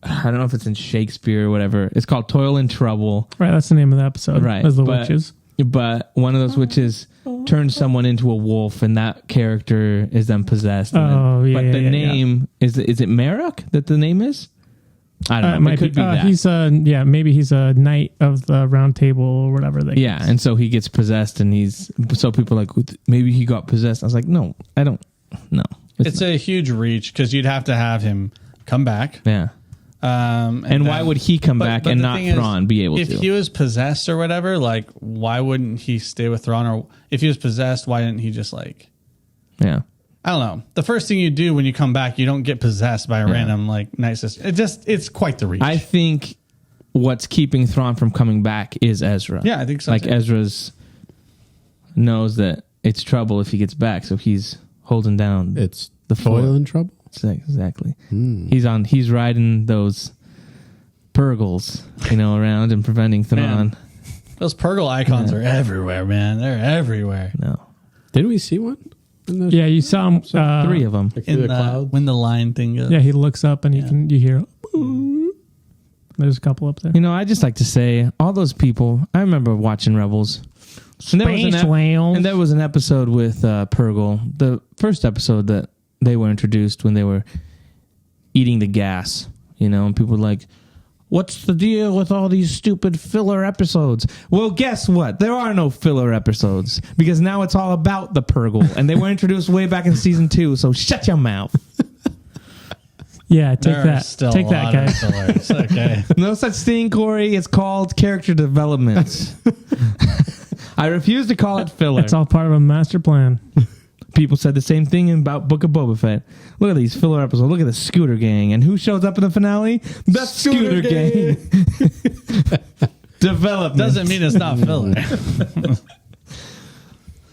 I don't know if it's in Shakespeare or whatever. It's called Toil and Trouble. Right, that's the name of the episode. Right. As the but, witches. But one of those witches turns someone into a wolf, and that character is then possessed. and Oh, then, yeah, But yeah, the yeah, name is it Marok that the name is? I don't know. It might It could be that. He's maybe he's a knight of the round table or whatever. Yeah, and so he gets possessed, and so people are like, maybe he got possessed. I was like, no, I don't. No, it's a huge reach because you'd have to have him come back. yeah. And why would he come back and the not thing is, Thrawn be able if to? he was possessed or whatever, like, why wouldn't he stay with Thrawn? Or if he was possessed, why didn't he just like? Yeah, I don't know. The first thing you do when you come back, you don't get possessed by a random like night sister. It's quite the reach. I think what's keeping Thrawn from coming back is Ezra. Yeah, I think so, Like too. Ezra's knows that it's trouble if he gets back, so he's holding down. It's The the foil. foil in trouble. Exactly. He's riding those Purgles, around and preventing Thrawn. Those Purgle icons are everywhere, man. They're everywhere. No. Did we see one? Yeah, you saw him. 3 of them. Like through the clouds. when the line thing goes. Yeah, he looks up and you hear. There's a couple up there. You know, I just like to say, all those people. I remember watching Rebels. And Space whales. And there was an episode with Purgle, the first episode that they were introduced when they were eating the gas, you know, and people were like, what's the deal with all these stupid filler episodes? Well, guess what? There are no filler episodes because now it's all about the Purgle, and they were introduced way back in season 2, so shut your mouth. Yeah, take There are that. still Take a that, lot guy. of fillers. Okay. No such thing, Corey. It's called character development. I refuse to call it filler. It's all part of a master plan. People said the same thing about Book of Boba Fett. Look at these filler episodes. Look at the Scooter Gang. And who shows up in the finale? The Scooter Gang. Development. Doesn't mean it's not filler.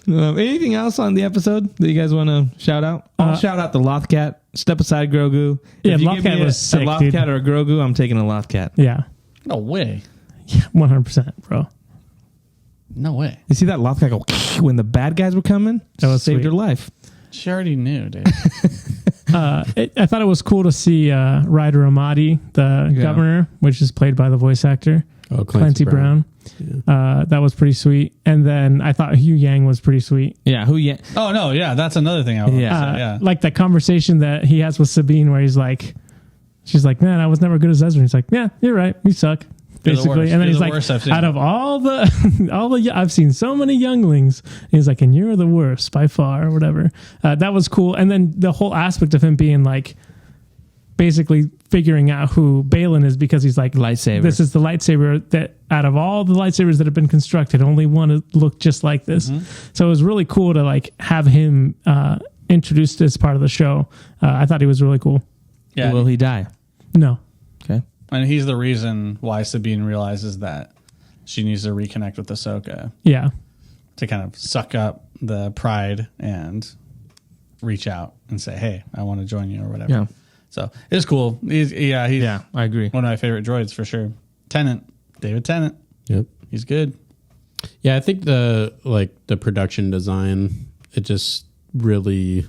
Anything else on the episode that you guys want to shout out? I'll shout out the Lothcat. Step aside, Grogu. Yeah, If you give Lothcat me was sick, a Lothcat dude. or a Grogu, I'm taking a Lothcat. Yeah. No way. 100%, bro. No way. You see that Lothcat go when the bad guys were coming? That was saved sweet. her life. She already knew, dude. I thought it was cool to see Ryder Amadi, the governor, which is played by the voice actor. Oh, Clancy Brown. Yeah. That was pretty sweet. And then I thought Hugh Yang was pretty sweet. Yeah, who yet? Oh no, yeah, that's another thing I want to say. Yeah. Like that conversation that he has with Sabine where he's like, she's like, man, I was never good as Ezra. He's like, yeah, you're right. You suck. You're the Basically. worst. And then You're he's the like, worst I've seen. out of all the, I've seen so many younglings. He's like, and you're the worst by far or whatever. That was cool. And then the whole aspect of him being like, basically figuring out who Balin is because he's like, Lightsaber. this is the lightsaber that out of all the lightsabers that have been constructed, only one looked just like this. So it was really cool to like have him introduced as part of the show. I thought he was really cool. Yeah. Will he die? No. Okay. And he's the reason why Sabine realizes that she needs to reconnect with Ahsoka Yeah. to kind of suck up the pride and reach out and say, hey, I want to join you or whatever. Yeah. So it's cool. He's Yeah, I agree. one of my favorite droids for sure. David Tennant. Yep. He's good. Yeah, I think the production design, it just really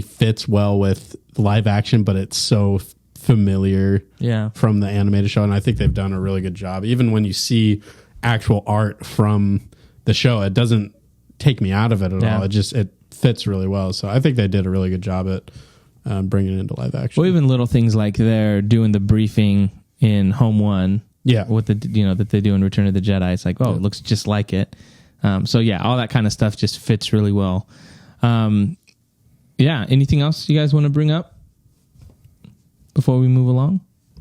fits well with live action, but it's so familiar Yeah. from the animated show, and I think they've done a really good job. Even when you see actual art from the show, it doesn't take me out of it at all. It fits really well. So I think they did a really good job at bringing it into live action. Well, even little things like they're doing the briefing in Home One. Yeah. With the, that they do in Return of the Jedi. It's like, it looks just like it. So yeah, all that kind of stuff just fits really well. Yeah. Anything else you guys want to bring up before we move along?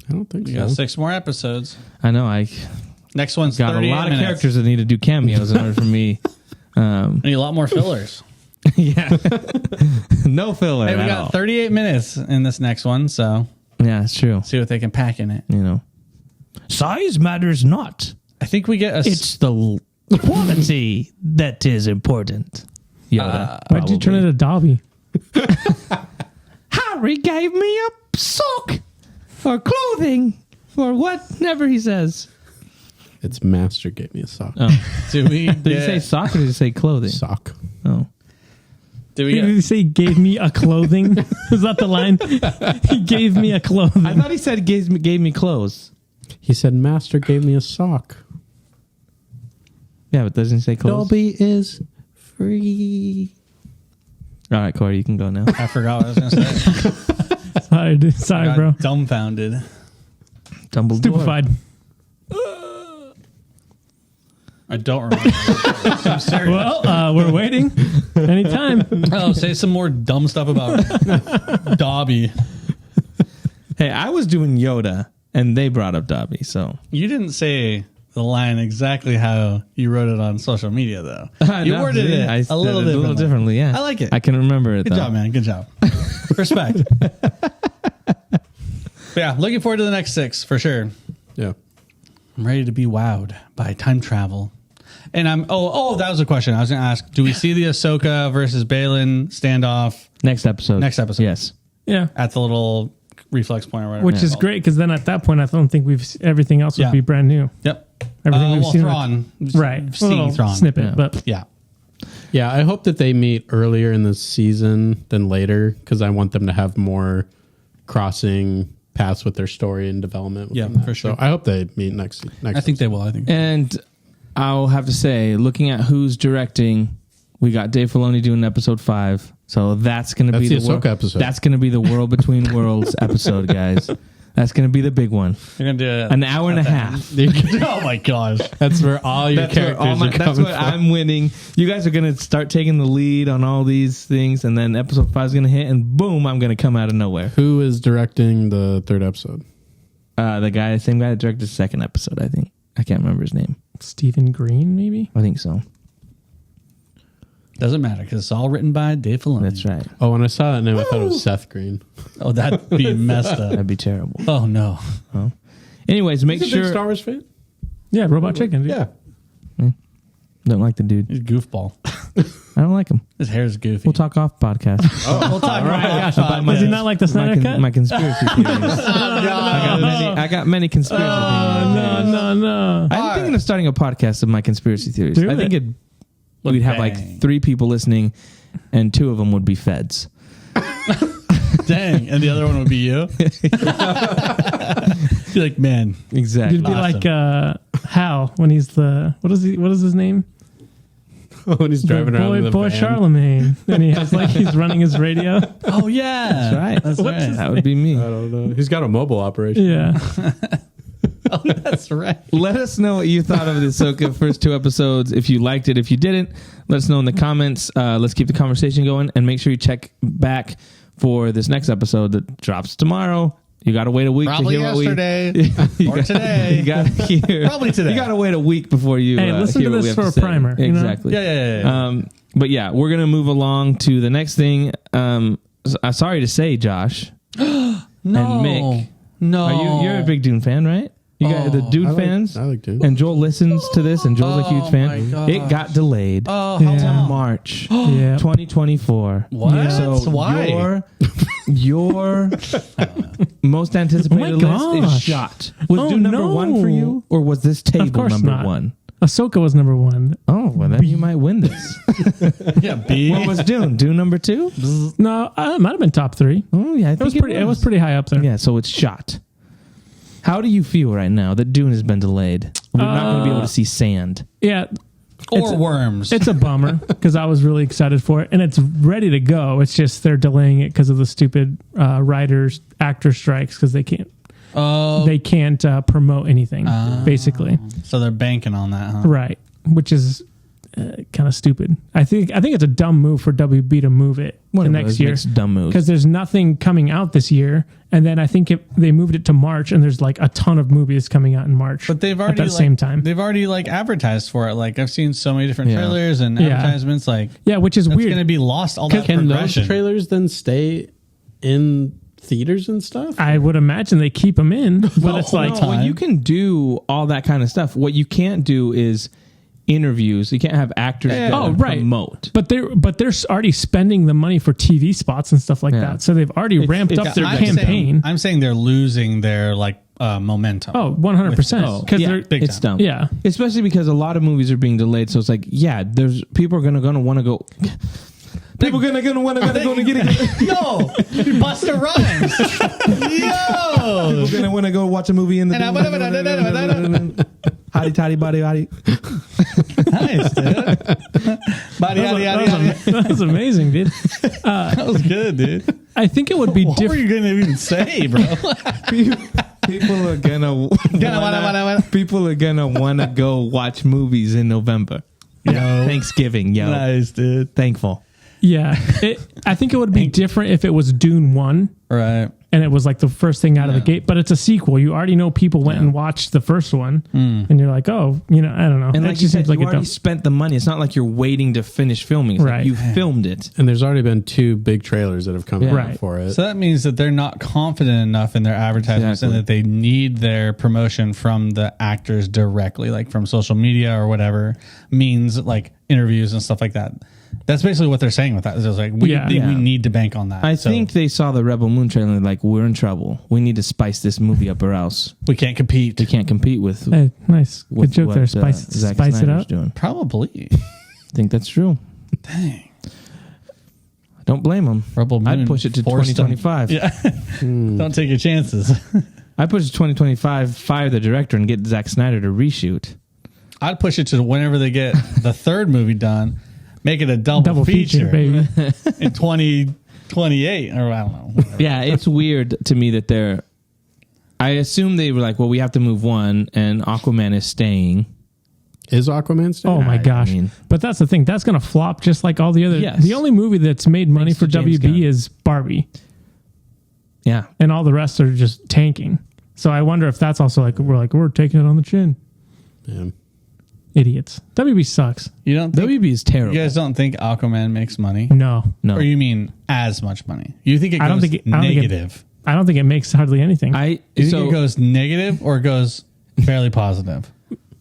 I don't think We so. got 6 more episodes. I know I Next one's got a 38 lot of minutes. characters that need to do cameos in order for me. I need a lot more fillers. Yeah. No filler. Hey, we at got all. 38 minutes in this next one, so Yeah, it's true. see what they can pack in it. Size matters not. I think we get It's the quality that is important. Yoda. Why'd you turn it to Dobby? Harry gave me a sock or clothing or whatever he says. It's Master gave me a sock. do we Did you say sock or did you say clothing? Sock. Oh. do we Did get he say gave me a clothing? Is that the line? He gave me a clothing. I thought he said gave me clothes. He said Master gave me a sock. Yeah, but doesn't he say clothes? Dolby is free. All right, Corey, you can go now. I forgot what I was going to say. Sorry, dude. Sorry, Got bro. dumbfounded. Dumbledore. Stupefied. I don't remember. I'm serious. Well, we're waiting. Anytime. Oh, say some more dumb stuff about Dobby. Hey, I was doing Yoda, and they brought up Dobby, so. You didn't say the line exactly how you wrote it on social media, though. You No, worded see, it I a said little it differently. differently, yeah. I like it. I can remember it, Good though. job, man. Good job. Respect. But yeah, looking forward to the next 6 for sure. Yeah. I'm ready to be wowed by time travel. And I'm that was a question I was going to ask. Do we see the Ahsoka versus Balin standoff Next episode. Next episode. Yes. Yeah. at the little reflex point or whatever? Which it's is called? great because then at that point, I don't think everything else would Yeah. be brand new. Yep. Everything we've seen. Thrawn. Right. A Seeing little Thrawn. snippet, Yeah. but Yeah. Yeah, I hope that they meet earlier in the season than later because I want them to have more crossing paths with their story and development. Yeah, within that. for sure. So I hope they meet next. I think they will. I think. And I'll have to say, looking at who's directing, we got Dave Filoni doing episode 5. So that's going to be the the Ahsoka episode. That's going to be the World Between Worlds episode, guys. That's going to be the big one. You're gonna do An hour and a half. Oh my gosh. That's where all your characters are coming That's what from. I'm winning. You guys are going to start taking the lead on all these things, and then episode 5 is going to hit, and boom, I'm going to come out of nowhere. Who is directing the 3rd episode? The same guy that directed the 2nd episode, I think. I can't remember his name. Stephen Green, maybe. I think so. Doesn't matter because it's all written by Dave Filoni. That's right. Oh, when I saw that name, I thought it was Seth Green. Oh, that'd be messed up. That'd be terrible. Oh no. Anyways, make He's a big sure. Star Wars fan? Yeah, Robot Chicken. Dude. Yeah. Don't like the dude. He's a goofball. I don't like him. His hair's goofy. We'll talk off podcast. We'll talk right. Does he not like the Snyder Cut? My conspiracy theories. I got many conspiracy theories. No. I'm thinking of starting a podcast of my conspiracy theories. Do I think it. we'd have Bang. like 3 people listening, and 2 of them would be feds. Dang, and the other one would be you. You're like, man, Exactly. You'd be Awesome. like Hal when he's the what is his name? When he's driving around in the boy van. Charlemagne, and he has like he's running his radio. oh yeah, That's right. That's What's right. his That would be me. I don't know. He's got a mobile operation. Yeah, Oh, that's right. Let us know what you thought of the Ahsoka first 2 episodes. If you liked it, if you didn't, let us know in the comments. Let's keep the conversation going, and make sure you check back for this next episode that drops tomorrow. You got to wait a week Probably to hear yesterday what or today. You got to hear. Probably today. You got to wait a week before you. Hey, listen hear to what this we have for to a say. primer, you know? Exactly. Yeah. But yeah, we're gonna move along to the next thing. Sorry to say, Josh No, and Mick, no. you're a big Dune fan, right? You got the Dune fans. I like Dune. And Joel listens to this, and Joel's a huge my fan. gosh. It got delayed Oh, Yeah. to March yeah. 2024. What? So Why? your most anticipated Oh my list is gosh. shot. Was Oh, Dune number no. 1 for you, or was this table course number not. 1? Ahsoka was number 1. Oh, well then you might win this. Yeah, B. What was Dune? Dune number 2? No, it might have been top 3. Oh yeah, I It was think pretty. It was pretty high up there. Yeah, so it's shot. How do you feel right now that Dune has been delayed? We're not going to be able to see sand. Yeah, or worms. it's a bummer because I was really excited for it, and it's ready to go. It's just they're delaying it because of the stupid writers actor strikes because they can't promote anything basically. So they're banking on that, huh? Right, which is kind of stupid. I think it's a dumb move for WB to move it One the of next those year makes dumb moves. because there's nothing coming out this year, and then I think they moved it to March, and there's like a ton of movies coming out in March. But they've already at the same time. They've already like advertised for it. Like I've seen so many different Yeah. trailers and Yeah. advertisements. Like Yeah, which is it's weird. going to be lost. All that Can those progression. trailers then stay in theaters and stuff? I would imagine they keep them in, but it's like No, well, you can do all that kind of stuff. What you can't do is interviews. You can't have actors go Oh, and right. promote. But they're already spending the money for TV spots and stuff like Yeah. that. So they've already ramped up their campaign. I'm saying they're losing their like momentum. Oh, 100%. Because yeah, they're big it's time. dumb. Yeah. Especially because a lot of movies are being delayed. So it's like, yeah, there's people are gonna want to go. People are gonna want to get it. Yo, Busta Rhymes. Yo. People gonna want to go watch a movie in the. Hotty toddy body hotty. Nice, dude. Body, yaddy, yaddy, yaddy. That was amazing, dude. That was good, dude. I think it would be What were different. you going to even say, bro? People are gonna people are gonna want to go watch movies in November. Yo, Thanksgiving, yo, Nice, dude. thankful. Yeah. I think it would be different if it was Dune 1 Right. and it was like the first thing out of the gate, but it's a sequel. You already know people went and watched the first one and you're like, oh, I don't know. And It like you just said, seems like you a already dumb. spent the money. It's not like you're waiting to finish filming. It's like Right. you filmed it. And there's already been 2 big trailers that have come out Right. for it. So that means that they're not confident enough in their advertisements Exactly. and that they need their promotion from the actors directly, like from social media or whatever means, like interviews and stuff like that. That's basically what they're saying with that. It's just like we need to bank on that. I So think they saw the Rebel Moon trailer and they're like, we're in trouble. We need to spice this movie up or else we can't compete. we can't compete with. Hey, nice. Good with joke what, there. Spice Zack it Snyder's up. doing. Probably. I think that's true. Dang. Don't blame them. Rebel Moon I'd push it to forced them. 2025. Yeah. Don't take your chances. I push it to 2025, fire the director, and get Zack Snyder to reshoot. I'd push it to whenever they get the third movie done, make it a double feature baby. in 2028 or I don't know. Whatever. Yeah, it's weird to me that they're. I assume they were like, well, we have to move one, and Aquaman is staying. Is Aquaman still? Oh my gosh! mean- But that's the thing. That's going to flop just like all the other. Yes. The only movie that's made money Thanks for to James WB Gunn. is Barbie, Yeah. and all the rest are just tanking. So I wonder if that's also like we're taking it on the chin. Yeah. Idiots. WB sucks. You don't think, WB is terrible. you guys don't think Aquaman makes money? No, No. Or you mean as much money? You think it goes I don't think it- I don't think it- negative? I don't think it makes hardly anything. I You think so it goes negative or it goes fairly positive?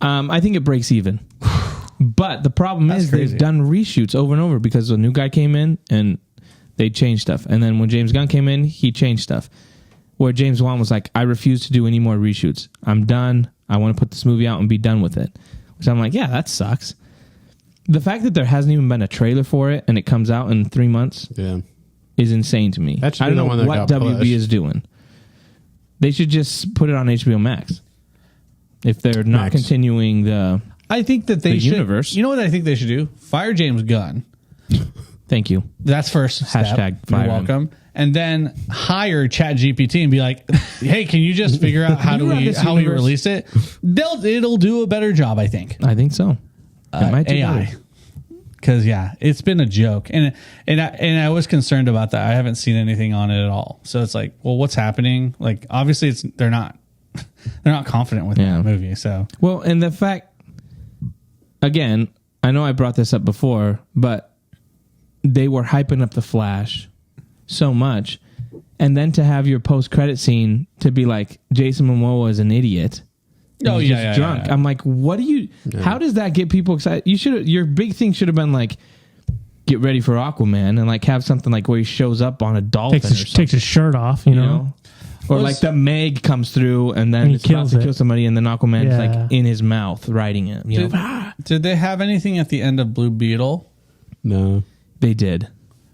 I think it breaks even. But the problem That's is crazy. they've done reshoots over and over because a new guy came in and they changed stuff. And then when James Gunn came in, he changed stuff. Where James Wan was like, I refuse to do any more reshoots. I'm done. I want to put this movie out and be done with it. Which I'm like, yeah, that sucks. The fact that there hasn't even been a trailer for it and it comes out in 3 months Yeah. is insane to me. That should I be don't the one know that what got WB pushed. is doing. They should just put it on HBO Max. If they're not Max. continuing the... I think that they The should. universe. You know what I think they should do? Fire James Gunn. Thank you. That's first step. Hashtag You're fire him. welcome. And then hire ChatGPT and be like, "Hey, can you just figure out how You have this we universe. release it?" It'll do a better job, I think. I think so. It might do AI. better. Because it's been a joke, and I was concerned about that. I haven't seen anything on it at all, so it's like, well, what's happening? Like, obviously, they're not confident with Yeah. that movie. So Well, and the fact, again, I know I brought this up before, but they were hyping up the Flash so much, and then to have your post-credit scene to be like Jason Momoa is an idiot. Oh, He's yeah, just yeah, drunk. yeah. I'm like, what do you? How does that get people excited? Your big thing should have been like, get ready for Aquaman, and like have something like where he shows up on a dolphin takes or his, something. takes his shirt off, you know? Or Well, like the Meg comes through and then And he it's about kills to it. kill somebody, and then Aquaman's Yeah. like in his mouth riding it. You know? did they have anything at the end of Blue Beetle? No. They did.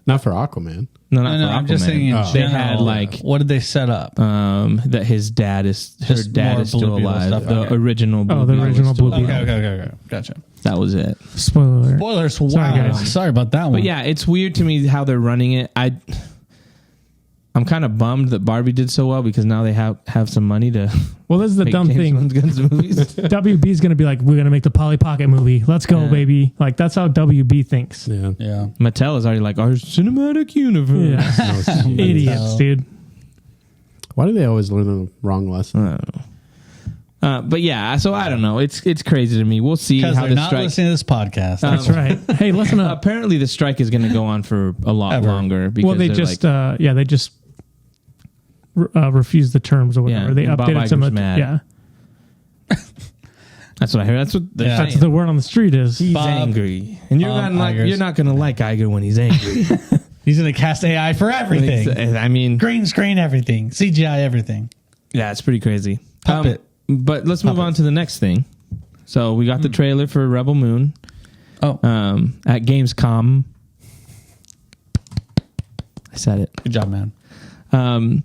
Not for Aquaman. No, not No, for I'm Aquaman. just saying in Oh. They general. had like what did they set up? that his dad is Just more still Blue Beetle alive. stuff, The okay. original Blue Oh, the Beetle is original still Blue Beetle. alive. Okay, gotcha. That was it. Spoiler alert. Spoilers. Wow. Sorry, guys. Sorry about that one. But yeah, it's weird to me how they're running it. I'm kind of bummed that Barbie did so well because now they have some money to Well, this is the make dumb James thing. Gunn's movies. WB's going to be like, we're going to make the Polly Pocket movie. Let's go, Yeah. baby. Like, that's how WB thinks. Yeah. Yeah. Mattel is already like our cinematic universe. Yeah. Idiots, dude. Why do they always learn the wrong lesson? I don't know. But yeah, so I don't know. It's crazy to me. We'll see Because how they're the not strike. listening to this podcast. That's right. Hey, listen up. Apparently, the strike is going to go on for a lot Ever. longer. Because Well, they they're just, like, they just refused the terms or whatever. Yeah, They and Bob updated some Iger's of mad. Yeah. that's what I heard. That's what they're Yeah. That's saying. the word on the street is. He's Bob- angry, and you're Bob not Iger's- you're not going to like Iger when he's angry. He's going to cast AI for everything. I mean, Green screen everything. CGI everything. yeah, it's pretty crazy. Puppet. But let's move on to the next thing. So we got the trailer for Rebel Moon Oh, at Gamescom. I said it. good job, man. Um,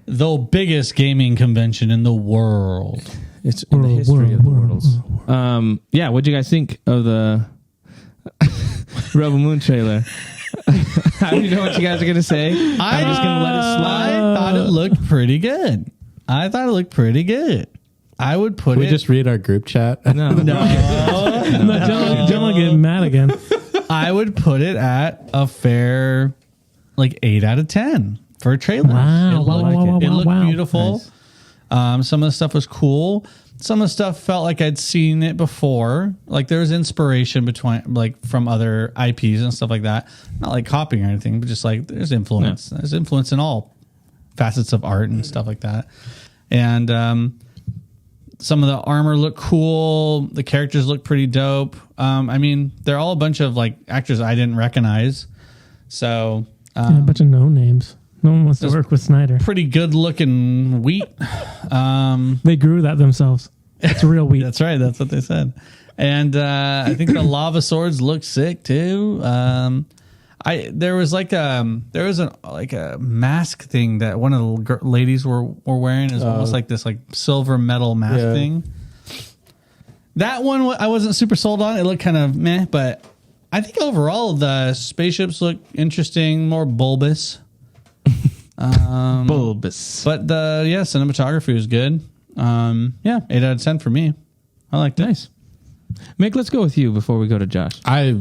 The biggest gaming convention in the world. it's in the World, history of the world, worlds. Yeah, what'd you guys think of the Rebel Moon trailer? I don't know what you guys are gonna say. I'm just gonna let it slide. I thought it looked pretty good. I would put Can we it. just read our group chat? No, No, John will get mad again. I would put it at a fair, like 8 out of 10 for a trailer. Wow, it wow, looked, wow, wow, it wow, looked wow. beautiful. Some of the stuff was cool. Some of the stuff felt like I'd seen it before. Like there was inspiration from other IPs and stuff like that. Not like copying or anything, but just like there's influence. Yeah. There's influence in all facets of art and stuff like that. And some of the armor looked cool. The characters look pretty dope. I mean, they're all a bunch of like actors I didn't recognize. So Yeah, a bunch of no names. No one wants to work with Snyder. pretty good looking wheat. They grew that themselves. It's real wheat. That's right. That's what they said. And I think the lava swords look sick too. There was a mask thing that one of the ladies were wearing. Is almost like this like silver metal mask thing. That one I wasn't super sold on. It looked kind of meh, but I think overall the spaceships look interesting, more bulbous. Bulbous. But the cinematography was good. 8 out of 10 for me. I liked it. Nice. Mick, let's go with you before we go to Josh. I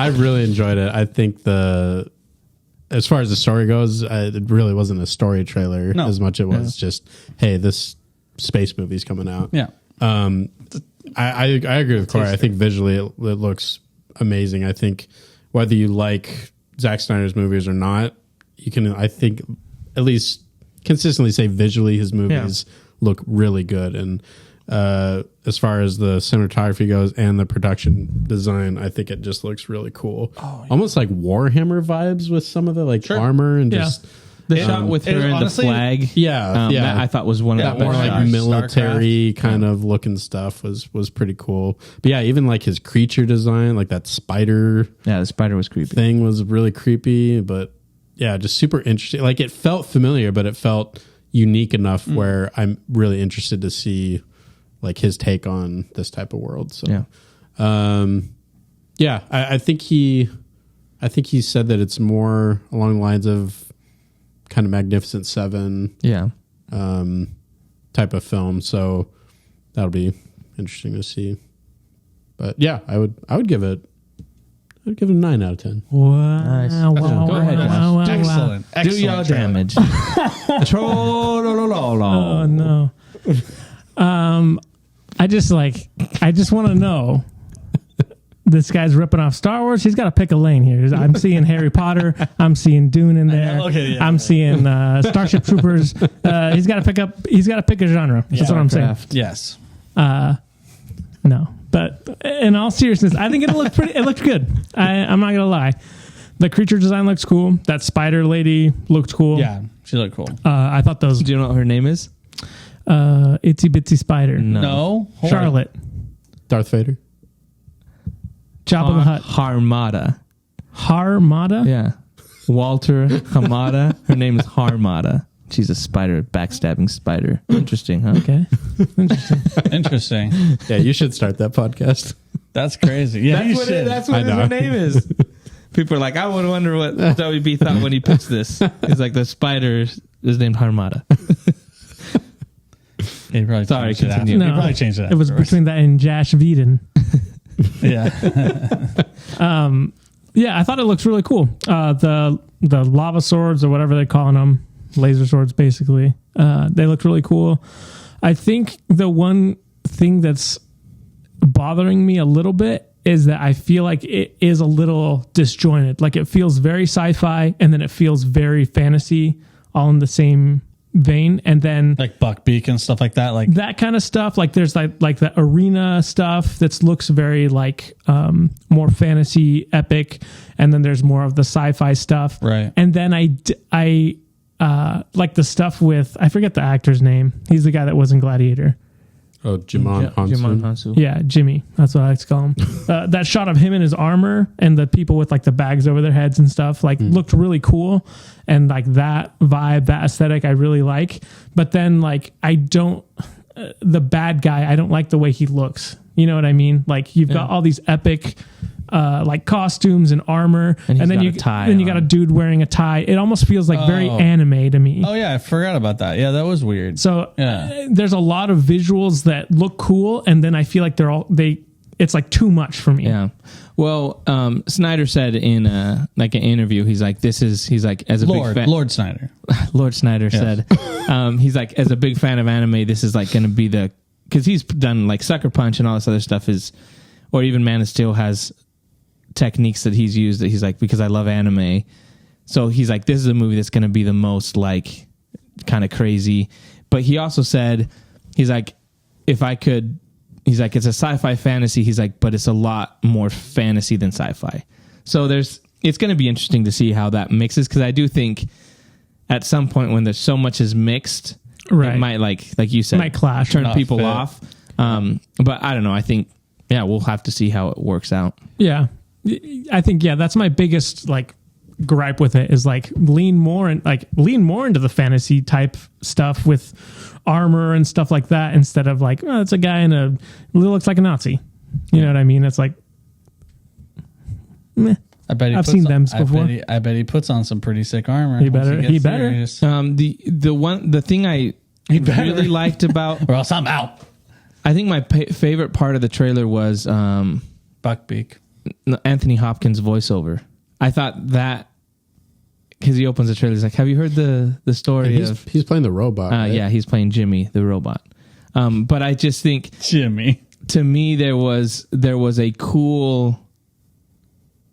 really enjoyed it. I think as far as the story goes, it really wasn't a story trailer as much it was just, hey, this space movie's coming out. Yeah. I agree with Corey. I think visually it looks amazing. I think whether you like Zack Snyder's movies or not, you can, I think, at least consistently say visually his movies look really good. And as far as the cinematography goes and the production design, I think it just looks really cool. Almost like Warhammer vibes with some of the armor and just the shot with her and the flag. That I thought was one of that the more best like shots. military kind of looking stuff was pretty cool. But yeah, even like his creature design, like that spider the spider was creepy. thing was really creepy, but yeah, just super interesting. Like it felt familiar, but it felt unique enough where I'm really interested to see like his take on this type of world. So I think he said that it's more along the lines of kind of Magnificent Seven type of film. So that'll be interesting to see. But yeah, I would give it a 9 out of 10. Wow. Nice. Wow, Go ahead, Josh. wow, wow, wow. Excellent. Do your damage. Oh no. I just want to know. This guy's ripping off Star Wars. He's got to pick a lane here. I'm seeing Harry Potter. I'm seeing Dune in there. I'm seeing Starship Troopers. He's got to pick a genre. That's what I'm saying. Yes. No, but in all seriousness, I think it looked good. I'm not gonna lie. The creature design looks cool. That spider lady looked cool. Yeah, she looked cool. I thought those. Do you know what her name is? Itsy Bitsy Spider. No. Charlotte. Darth Vader. Jabba the Hutt. Harmada. Harmada? Yeah. Walter Hamada. Her name is Harmada. She's a spider, backstabbing spider. Interesting, huh? Okay. Interesting. Yeah, you should start that podcast. That's crazy. Yeah, That's what her name is. People are like, I would wonder what WB thought when he pitched this. He's like, the spider is named Harmada. He probably Sorry, changed it after. continue. He probably changed it It was afterwards. between that and Josh Whedon. Yeah. I thought it looks really cool. The lava swords or whatever they're calling them, laser swords basically. They looked really cool. I think the one thing that's bothering me a little bit is that I feel like it is a little disjointed. Like it feels very sci-fi and then it feels very fantasy all in the same vein, and then Like Buckbeak and stuff like that. Like that kind of stuff. Like there's like the arena stuff that looks very like more fantasy epic, and then there's more of the sci-fi stuff. Right. And then I like the stuff with, I forget the actor's name. He's the guy that was in Gladiator. Oh, Jimon Hansu. Yeah, Jimmy. That's what I like to call him. That shot of him in his armor and the people with like the bags over their heads and stuff looked really cool. And like that vibe, that aesthetic, I really like. But then like the bad guy, I don't like the way he looks. You know what I mean? Like you've got all these epic like costumes and armor, and then you got a dude wearing a tie. It almost feels like very anime to me. Oh yeah, I forgot about that. Yeah, that was weird. So there's a lot of visuals that look cool, and then I feel like it's like too much for me. Yeah. Well, Snyder said in like an interview, he's like, as a big fan, Lord Snyder. Lord Snyder said, he's like, as a big fan of anime, this is like going to be because he's done like Sucker Punch and all this other stuff or even Man of Steel has techniques that he's used that he's like, because I love anime. So he's like, this is a movie that's going to be the most like kind of crazy. But he also said, he's like, it's a sci-fi fantasy. He's like, but it's a lot more fantasy than sci-fi. So it's going to be interesting to see how that mixes. Cause I do think at some point when there's so much is mixed, Right. it might like you said, Might clash. turn Not people fit. off. But I don't know. I think we'll have to see how it works out. Yeah. I think, that's my biggest like gripe with it is like lean more into the fantasy type stuff with armor and stuff like that instead of like, it's a guy who looks like a Nazi. You know what I mean? It's like, meh. I've seen them before. I bet he puts on some pretty sick armor. He better. The thing I really liked about, or else I'm out. I think my favorite part of the trailer was Buckbeak. Anthony Hopkins' voiceover. I thought that because he opens the trailer, he's like, "Have you heard the story of?" He's playing the robot. Right? Yeah, he's playing Jimmy the robot. But I just think Jimmy. To me, there was a cool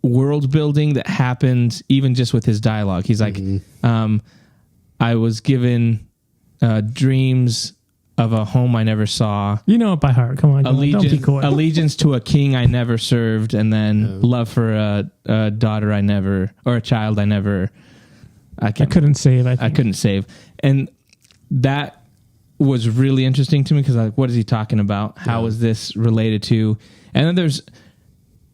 world building that happened even just with his dialogue. He's like, I was given dreams of a home I never saw. You know it by heart. Come on, don't be coy. Allegiance to a king I never served, and then love for a daughter I never, or a child I never. I couldn't save. I couldn't save, and that was really interesting to me because like, what is he talking about? How is this related to? And then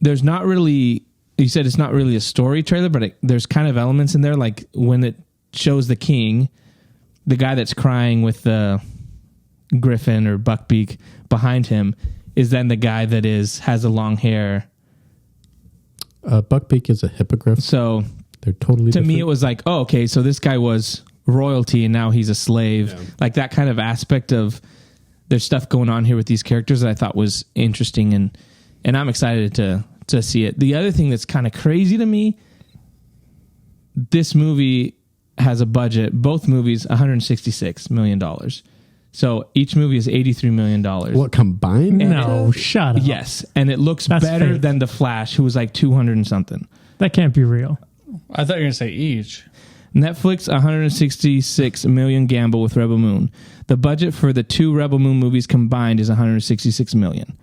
there's not really. You said it's not really a story trailer, but there's kind of elements in there, like when it shows the king, the guy that's crying with the griffin or buckbeak behind him is then the guy that has the long hair. Buckbeak is a hippogriff. So they're totally different. Me, it was like, oh, okay, so this guy was royalty and now he's a slave. Yeah. Like that kind of aspect of there's stuff going on here with these characters that I thought was interesting, and I'm excited to see it. The other thing that's kind of crazy to me, this movie has a budget, both movies, $166 million. So each movie is $83 million. What, combined? No, shut up. Yes. And it looks better than The Flash, who was like 200 and something. That can't be real. I thought you were going to say each. Netflix, $166 million gamble with Rebel Moon. The budget for the two Rebel Moon movies combined is $166 million.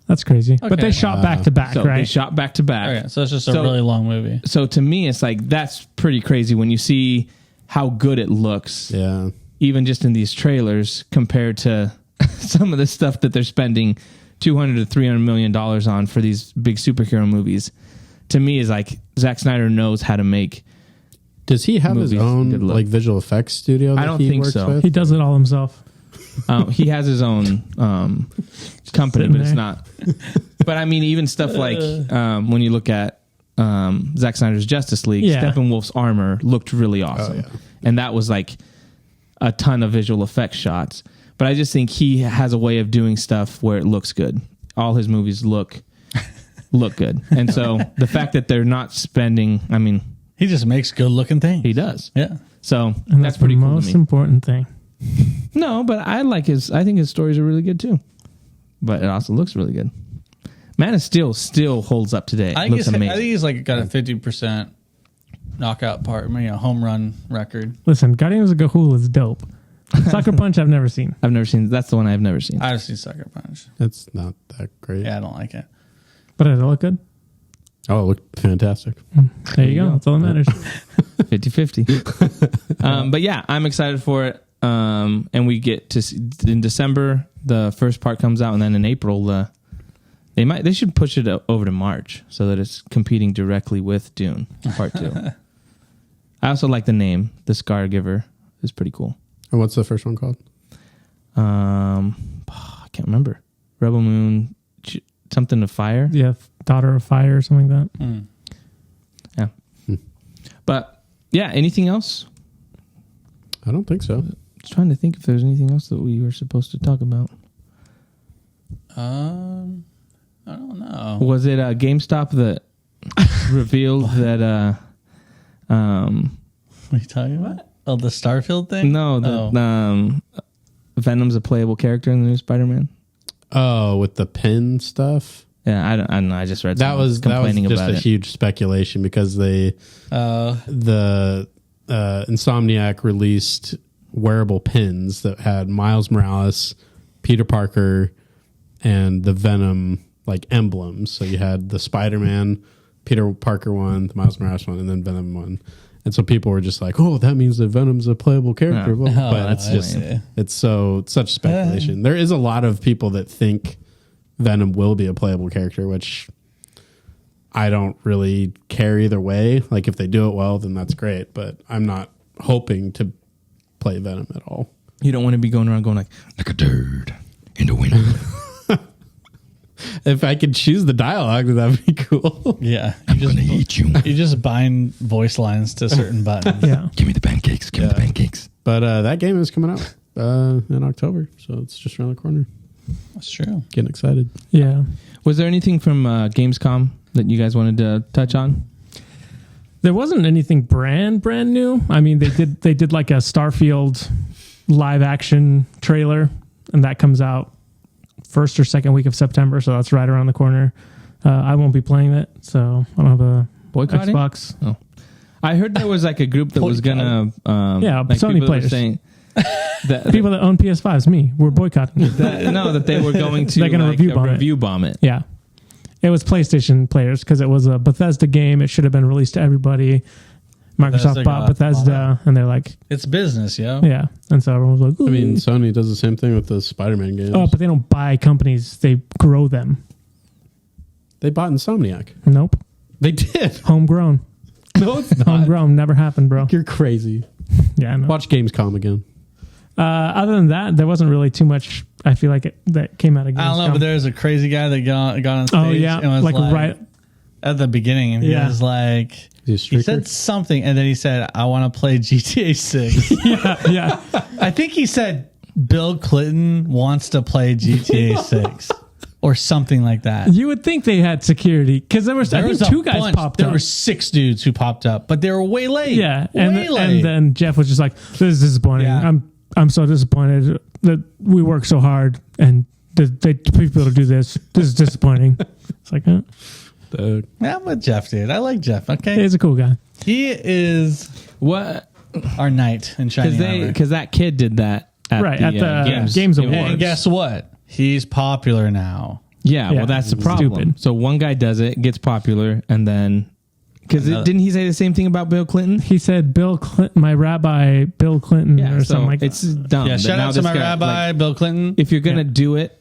That's crazy. Okay. But they shot back to back, right? They shot back to back. Okay, so it's just a really long movie. So to me, it's like, that's pretty crazy when you see how good it looks. Yeah. Even just in these trailers compared to some of the stuff that they're spending $200 to $300 million on for these big superhero movies. To me, is like Zack Snyder knows how to make. Does he have his own like visual effects studio? I don't think so. With? He does it all himself. He has his own company, but it's not. But I mean, even stuff like when you look at Zack Snyder's Justice League, Steppenwolf's armor looked really awesome, and that was like a ton of visual effects shots. But I just think he has a way of doing stuff where it looks good. All his movies look good, and so the fact that they're not spending, I mean, he just makes good looking things. He does, yeah. So and that's pretty the cool. Most important thing. No, but I think his stories are really good too. But it also looks really good. Man of Steel still holds up today. I think he's like got a 50% knockout part, home run record. Listen, Guardians of Gahul is dope. Sucker Punch I've never seen. That's the one I've never seen. I've seen Sucker Punch. It's not that great. Yeah, I don't like it. But does it look good? Oh, it looked fantastic. There you go. That's all that matters. 50-50. But yeah, I'm excited for it. And we get to see, in December, the first part comes out, and then in April, they should push it over to March so that it's competing directly with Dune Part 2. I also like the name, The Scargiver is pretty cool. And what's the first one called? I can't remember. Rebel Moon, something of fire. Yeah, Daughter of Fire or something like that. Yeah. But yeah, anything else? I don't think so. Just trying to think if there's anything else that we were supposed to talk about. I don't know. Was it GameStop that revealed that? What are you talking about? Oh, the Starfield thing? No, Venom's a playable character in the new Spider-Man. Oh, with the pin stuff. Yeah, I don't know. I just read that was complaining just about a huge speculation because the Insomniac released wearable pins that had Miles Morales, Peter Parker, and the Venom like emblems. So you had the Spider-Man, Peter Parker one, the Miles Morales one, and then Venom one. And so people were just like, "Oh, that means that Venom's a playable character." No. Well, but Oh, it's I just see. it's such speculation. There is a lot of people that think Venom will be a playable character, which I don't really care either way. Like if they do it well, then that's great. But I'm not hoping to play Venom at all. You don't want to be going around going like a turd in the wind. If I could choose the dialogue, then that'd be cool. Yeah. I'm going to eat you. You just bind voice lines to certain buttons. Yeah. Give me the pancakes. Give me the pancakes. But that game is coming out in October, so it's just around the corner. That's true. Getting excited. Yeah. Was there anything from Gamescom that you guys wanted to touch on? There wasn't anything brand new. I mean, they did like a Starfield live action trailer, and that comes out first or second week of September, so that's right around the corner. I won't be playing it, so I don't have a Boycotting? Xbox. Oh, I heard there was like a group that was gonna Yeah, like Sony people that were players. saying that, People that own PS5s, me, we're boycotting. that they were going to They're gonna like, review bomb it. bomb it. Yeah. It was PlayStation players because it was a Bethesda game. It should have been released to everybody. Microsoft Bethesda bought got Bethesda, and they're like, It's business, yo. yeah. And so everyone was like, I mean, "Ooh." Sony does the same thing with the Spider-Man games. Oh, but they don't buy companies; they grow them. They bought Insomniac. Nope, They did. homegrown. No, it's not. Homegrown never happened, bro. You're crazy. Yeah, I know. Watch Gamescom again. Other than that, there wasn't really too much. I feel like that came out of. I don't know, Gamescom. but there's a crazy guy that got on stage. Oh yeah, and was like right. at the beginning, and he Yeah. was like, He's a he streaker? said something, and then he said, "I want to play GTA 6." Yeah, I think he said Bill Clinton wants to play GTA 6 or something like that. you would think they had security because there was. I think a two guys bunch. popped There up. were 6 dudes who popped up, but they were way late. Yeah, way late. and then Jeff was just like, "This is disappointing. Yeah. I'm so disappointed that we work so hard and they people to do this. This is disappointing." It's like, Yeah, I'm with Jeff, dude. I like Jeff. Okay, he's a cool guy. he is What? our knight in shining armor. Because that kid did that at Right, the, at the Games Games Awards. And guess what? He's popular now. Yeah, Yeah, well, that's the it's problem. stupid. So one guy does it, gets popular, and then because didn't he say the same thing about Bill Clinton? He said, "Bill Clinton, my rabbi, Bill Clinton," or so something like that. it's dumb. Yeah, that shout now out to this my guy, rabbi, like, Bill Clinton. if you're gonna do it,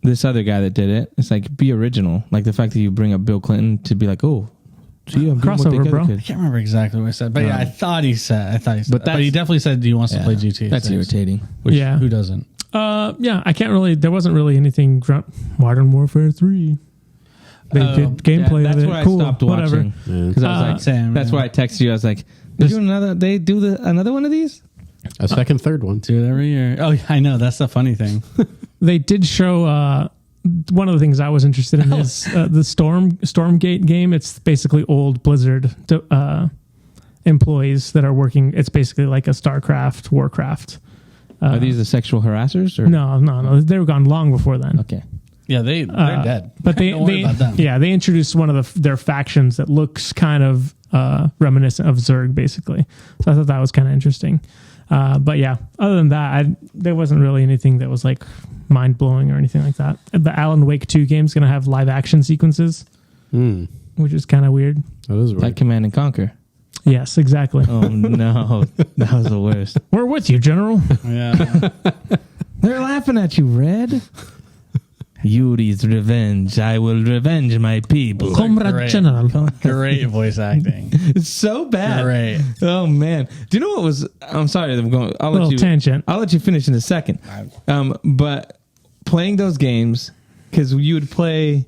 this other guy that did it, it's like be original. Like the fact that you bring up Bill Clinton to be like, oh, so you have Crossover, bro. I can't remember exactly what I said, but yeah, I thought he said. But that's- he definitely said he wants to play GTA. That's 6, irritating. Which, Yeah. who doesn't? Yeah, I can't really. There wasn't really anything. Modern Warfare 3. They did gameplay that's of it. where Cool, I stopped whatever. watching because I was like, Same, that's yeah. why I texted you. I was like, they do another. They do another one of these. A second, third one. Do it every year. Oh, yeah, I know. That's the funny thing. They did show. One of the things I was interested in is the Stormgate game. It's basically old Blizzard employees that are working. It's basically like a StarCraft, Warcraft. Are these the sexual harassers? Or? No. They were gone long before then. Okay. Yeah, they're dead. But Don't worry about them. they introduced one of their factions that looks kind of reminiscent of Zerg, basically. So I thought that was kind of interesting. But yeah, other than that, there wasn't really anything that was like mind blowing or anything like that. The Alan Wake 2 game is going to have live action sequences, which is kind of weird. That is weird. Like Command and Conquer. Yes, exactly. Oh no, that was the worst. We're with you, General. Yeah. They're laughing at you, Red. Yuri's revenge. I will revenge my people. Comrade Great. General. Great voice acting. It's so bad. Great. Oh man. Do you know what was? I'm sorry. I'm going. I'll let Little you. tangent. I'll let you finish in a second. But playing those games because you would play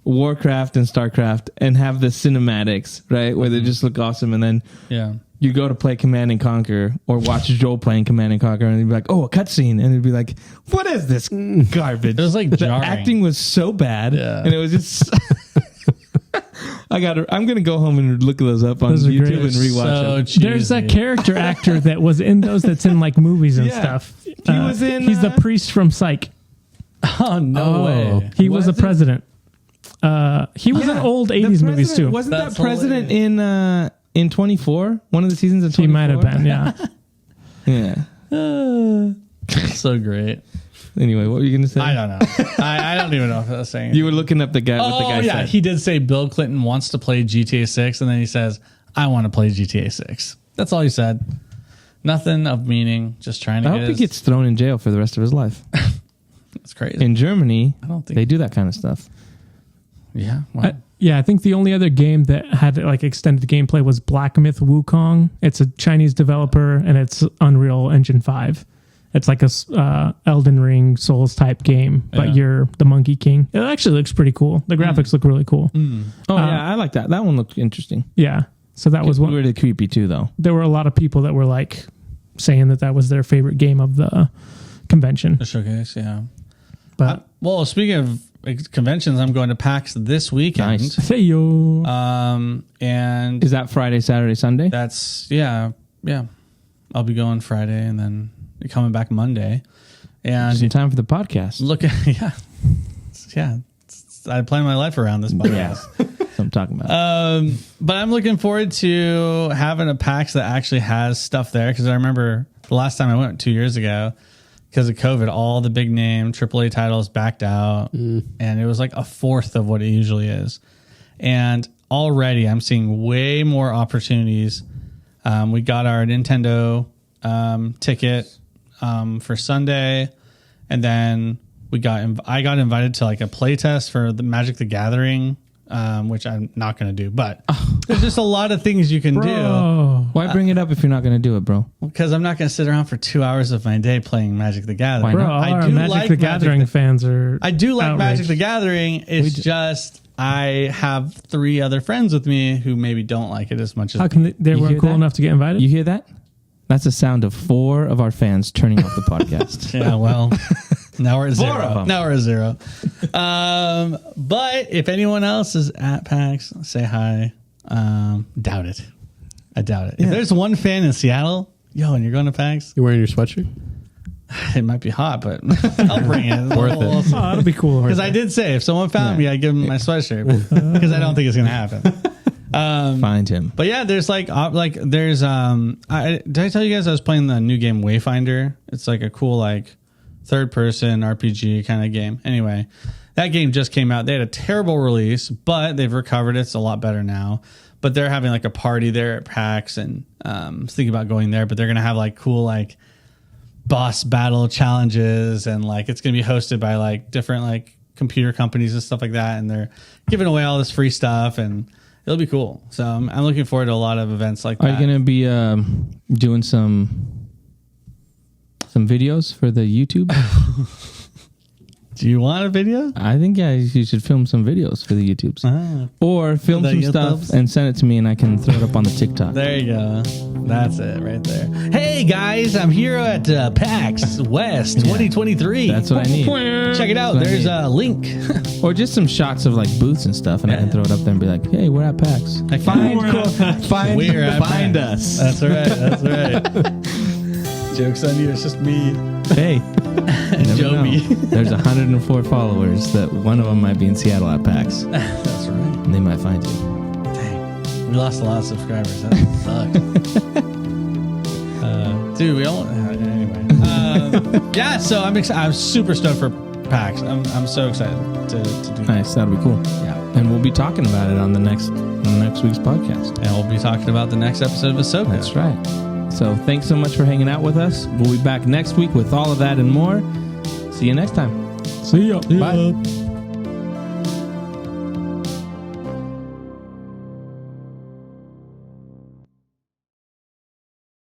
Warcraft and StarCraft and have the cinematics, right, where they just look awesome, and then Yeah. you go to play Command and Conquer or watch Joel playing Command and Conquer, and you'd be like, "Oh, a cutscene," and it'd be like, "What is this garbage?" It was like the jarring. acting was so bad, Yeah. and it was just. I'm gonna go home and look those up on Those are YouTube great. and rewatch So them. cheesy. There's that character actor that was in those that's in like movies and Yeah. stuff. He was in, He's the priest from Psych. Oh, no way. He was Was a it? president. He was in old The 80s movies too. Wasn't That's that president in 24? One of the seasons of 24? He might have been, yeah. Yeah. So great. Anyway, what were you gonna say? I don't know. I don't even know if I was saying. You were looking up the guy. What the guy yeah. said. He did say Bill Clinton wants to play GTA 6, and then he says, I want to play GTA 6. That's all he said. Nothing of meaning. Just trying to. I hope he gets thrown in jail for the rest of his life. That's crazy. In Germany, I don't think they do that kind of stuff. Yeah. Wow. I think the only other game that had like extended gameplay was Black Myth Wukong. It's a Chinese developer and it's Unreal Engine 5. It's like a Elden Ring Souls type game, but you're the Monkey King. It actually looks pretty cool. The graphics look really cool. Oh yeah, I like that. That one looked interesting. Yeah. So that was one. Really creepy too, though. There were a lot of people that were like saying that was their favorite game of the convention. The showcase, yeah. But well, speaking of conventions, I'm going to PAX this weekend. Nice. say yo. And Is that Friday, Saturday, Sunday? that's yeah. I'll be going Friday and then coming back Monday. And Just in time for the podcast. look at yeah. I plan my life around this podcast. That's what I'm talking about. But I'm looking forward to having a PAX that actually has stuff there, because I remember the last time I went 2 years ago, because of COVID, all the big name AAA titles backed out, and it was like a fourth of what it usually is. And already I'm seeing way more opportunities. We got our Nintendo ticket for Sunday, and then I got invited to like a play test for the Magic the Gathering, which I'm not going to do, but there's just a lot of things you can do, Oh, Why bring it up if you're not going to do it, bro? because I'm not going to sit around for 2 hours of my day playing Magic the Gathering. bro, all our Magic the Gathering fans are. I do like Magic outraged. the Gathering. It's just I have 3 other friends with me who maybe don't like it as much as How come they You weren't hear cool that? enough to get invited? You hear that? That's the sound of 4 of our fans turning off the podcast. Yeah, well, now we're at 0. 4 of them. Now we're at 0. But if anyone else is at PAX, say hi. Doubt it. I doubt it. If there's one fan in Seattle, and you're going to PAX, You wearing your sweatshirt? it might be hot, but I'll bring it. Worth it. Oh, that'll be cool. Because I did say if someone found me, I'd give them my sweatshirt, because I don't think it's going to happen. Find him. But yeah, there's did I tell you guys I was playing the new game Wayfinder? It's like a cool like third person RPG kind of game. Anyway, that game just came out. They had a terrible release, but they've recovered it. It's a lot better now. But they're having like a party there at PAX, and thinking about going there. But they're gonna have like cool like boss battle challenges, and like it's gonna be hosted by like different like computer companies and stuff like that. And they're giving away all this free stuff, and it'll be cool. So I'm looking forward to a lot of events like that. Are you going to be doing some videos for the YouTube? Do you want a video? I think you should film some videos for the YouTubes. Or film The some stuff YouTubes? and send it to me, and I can throw it up on the TikTok. There you go. That's it right there. Hey guys, I'm here at PAX West 2023. That's what I need. Check it out. That's what I There's need. a link. Or just some shots of like booths and stuff, and I can throw it up there and be like, "Hey, we're at PAX. We're at find PAX. us." That's right. That's right. Joke's on you. It's just me. Hey, never Joey. know. There's 104 followers. That one of them might be in Seattle at PAX, That's right. and they might find you. Dang. We lost a lot of subscribers. That sucks. Dude, we all anyway. Yeah, so I'm super stoked for PAX. I'm so excited to do that. Nice, that'll be cool. Yeah. And we'll be talking about it on the next week's podcast. And we'll be talking about the next episode of Ahsoka. That's right. So thanks so much for hanging out with us. We'll be back next week with all of that and more. See you next time. See ya. Bye.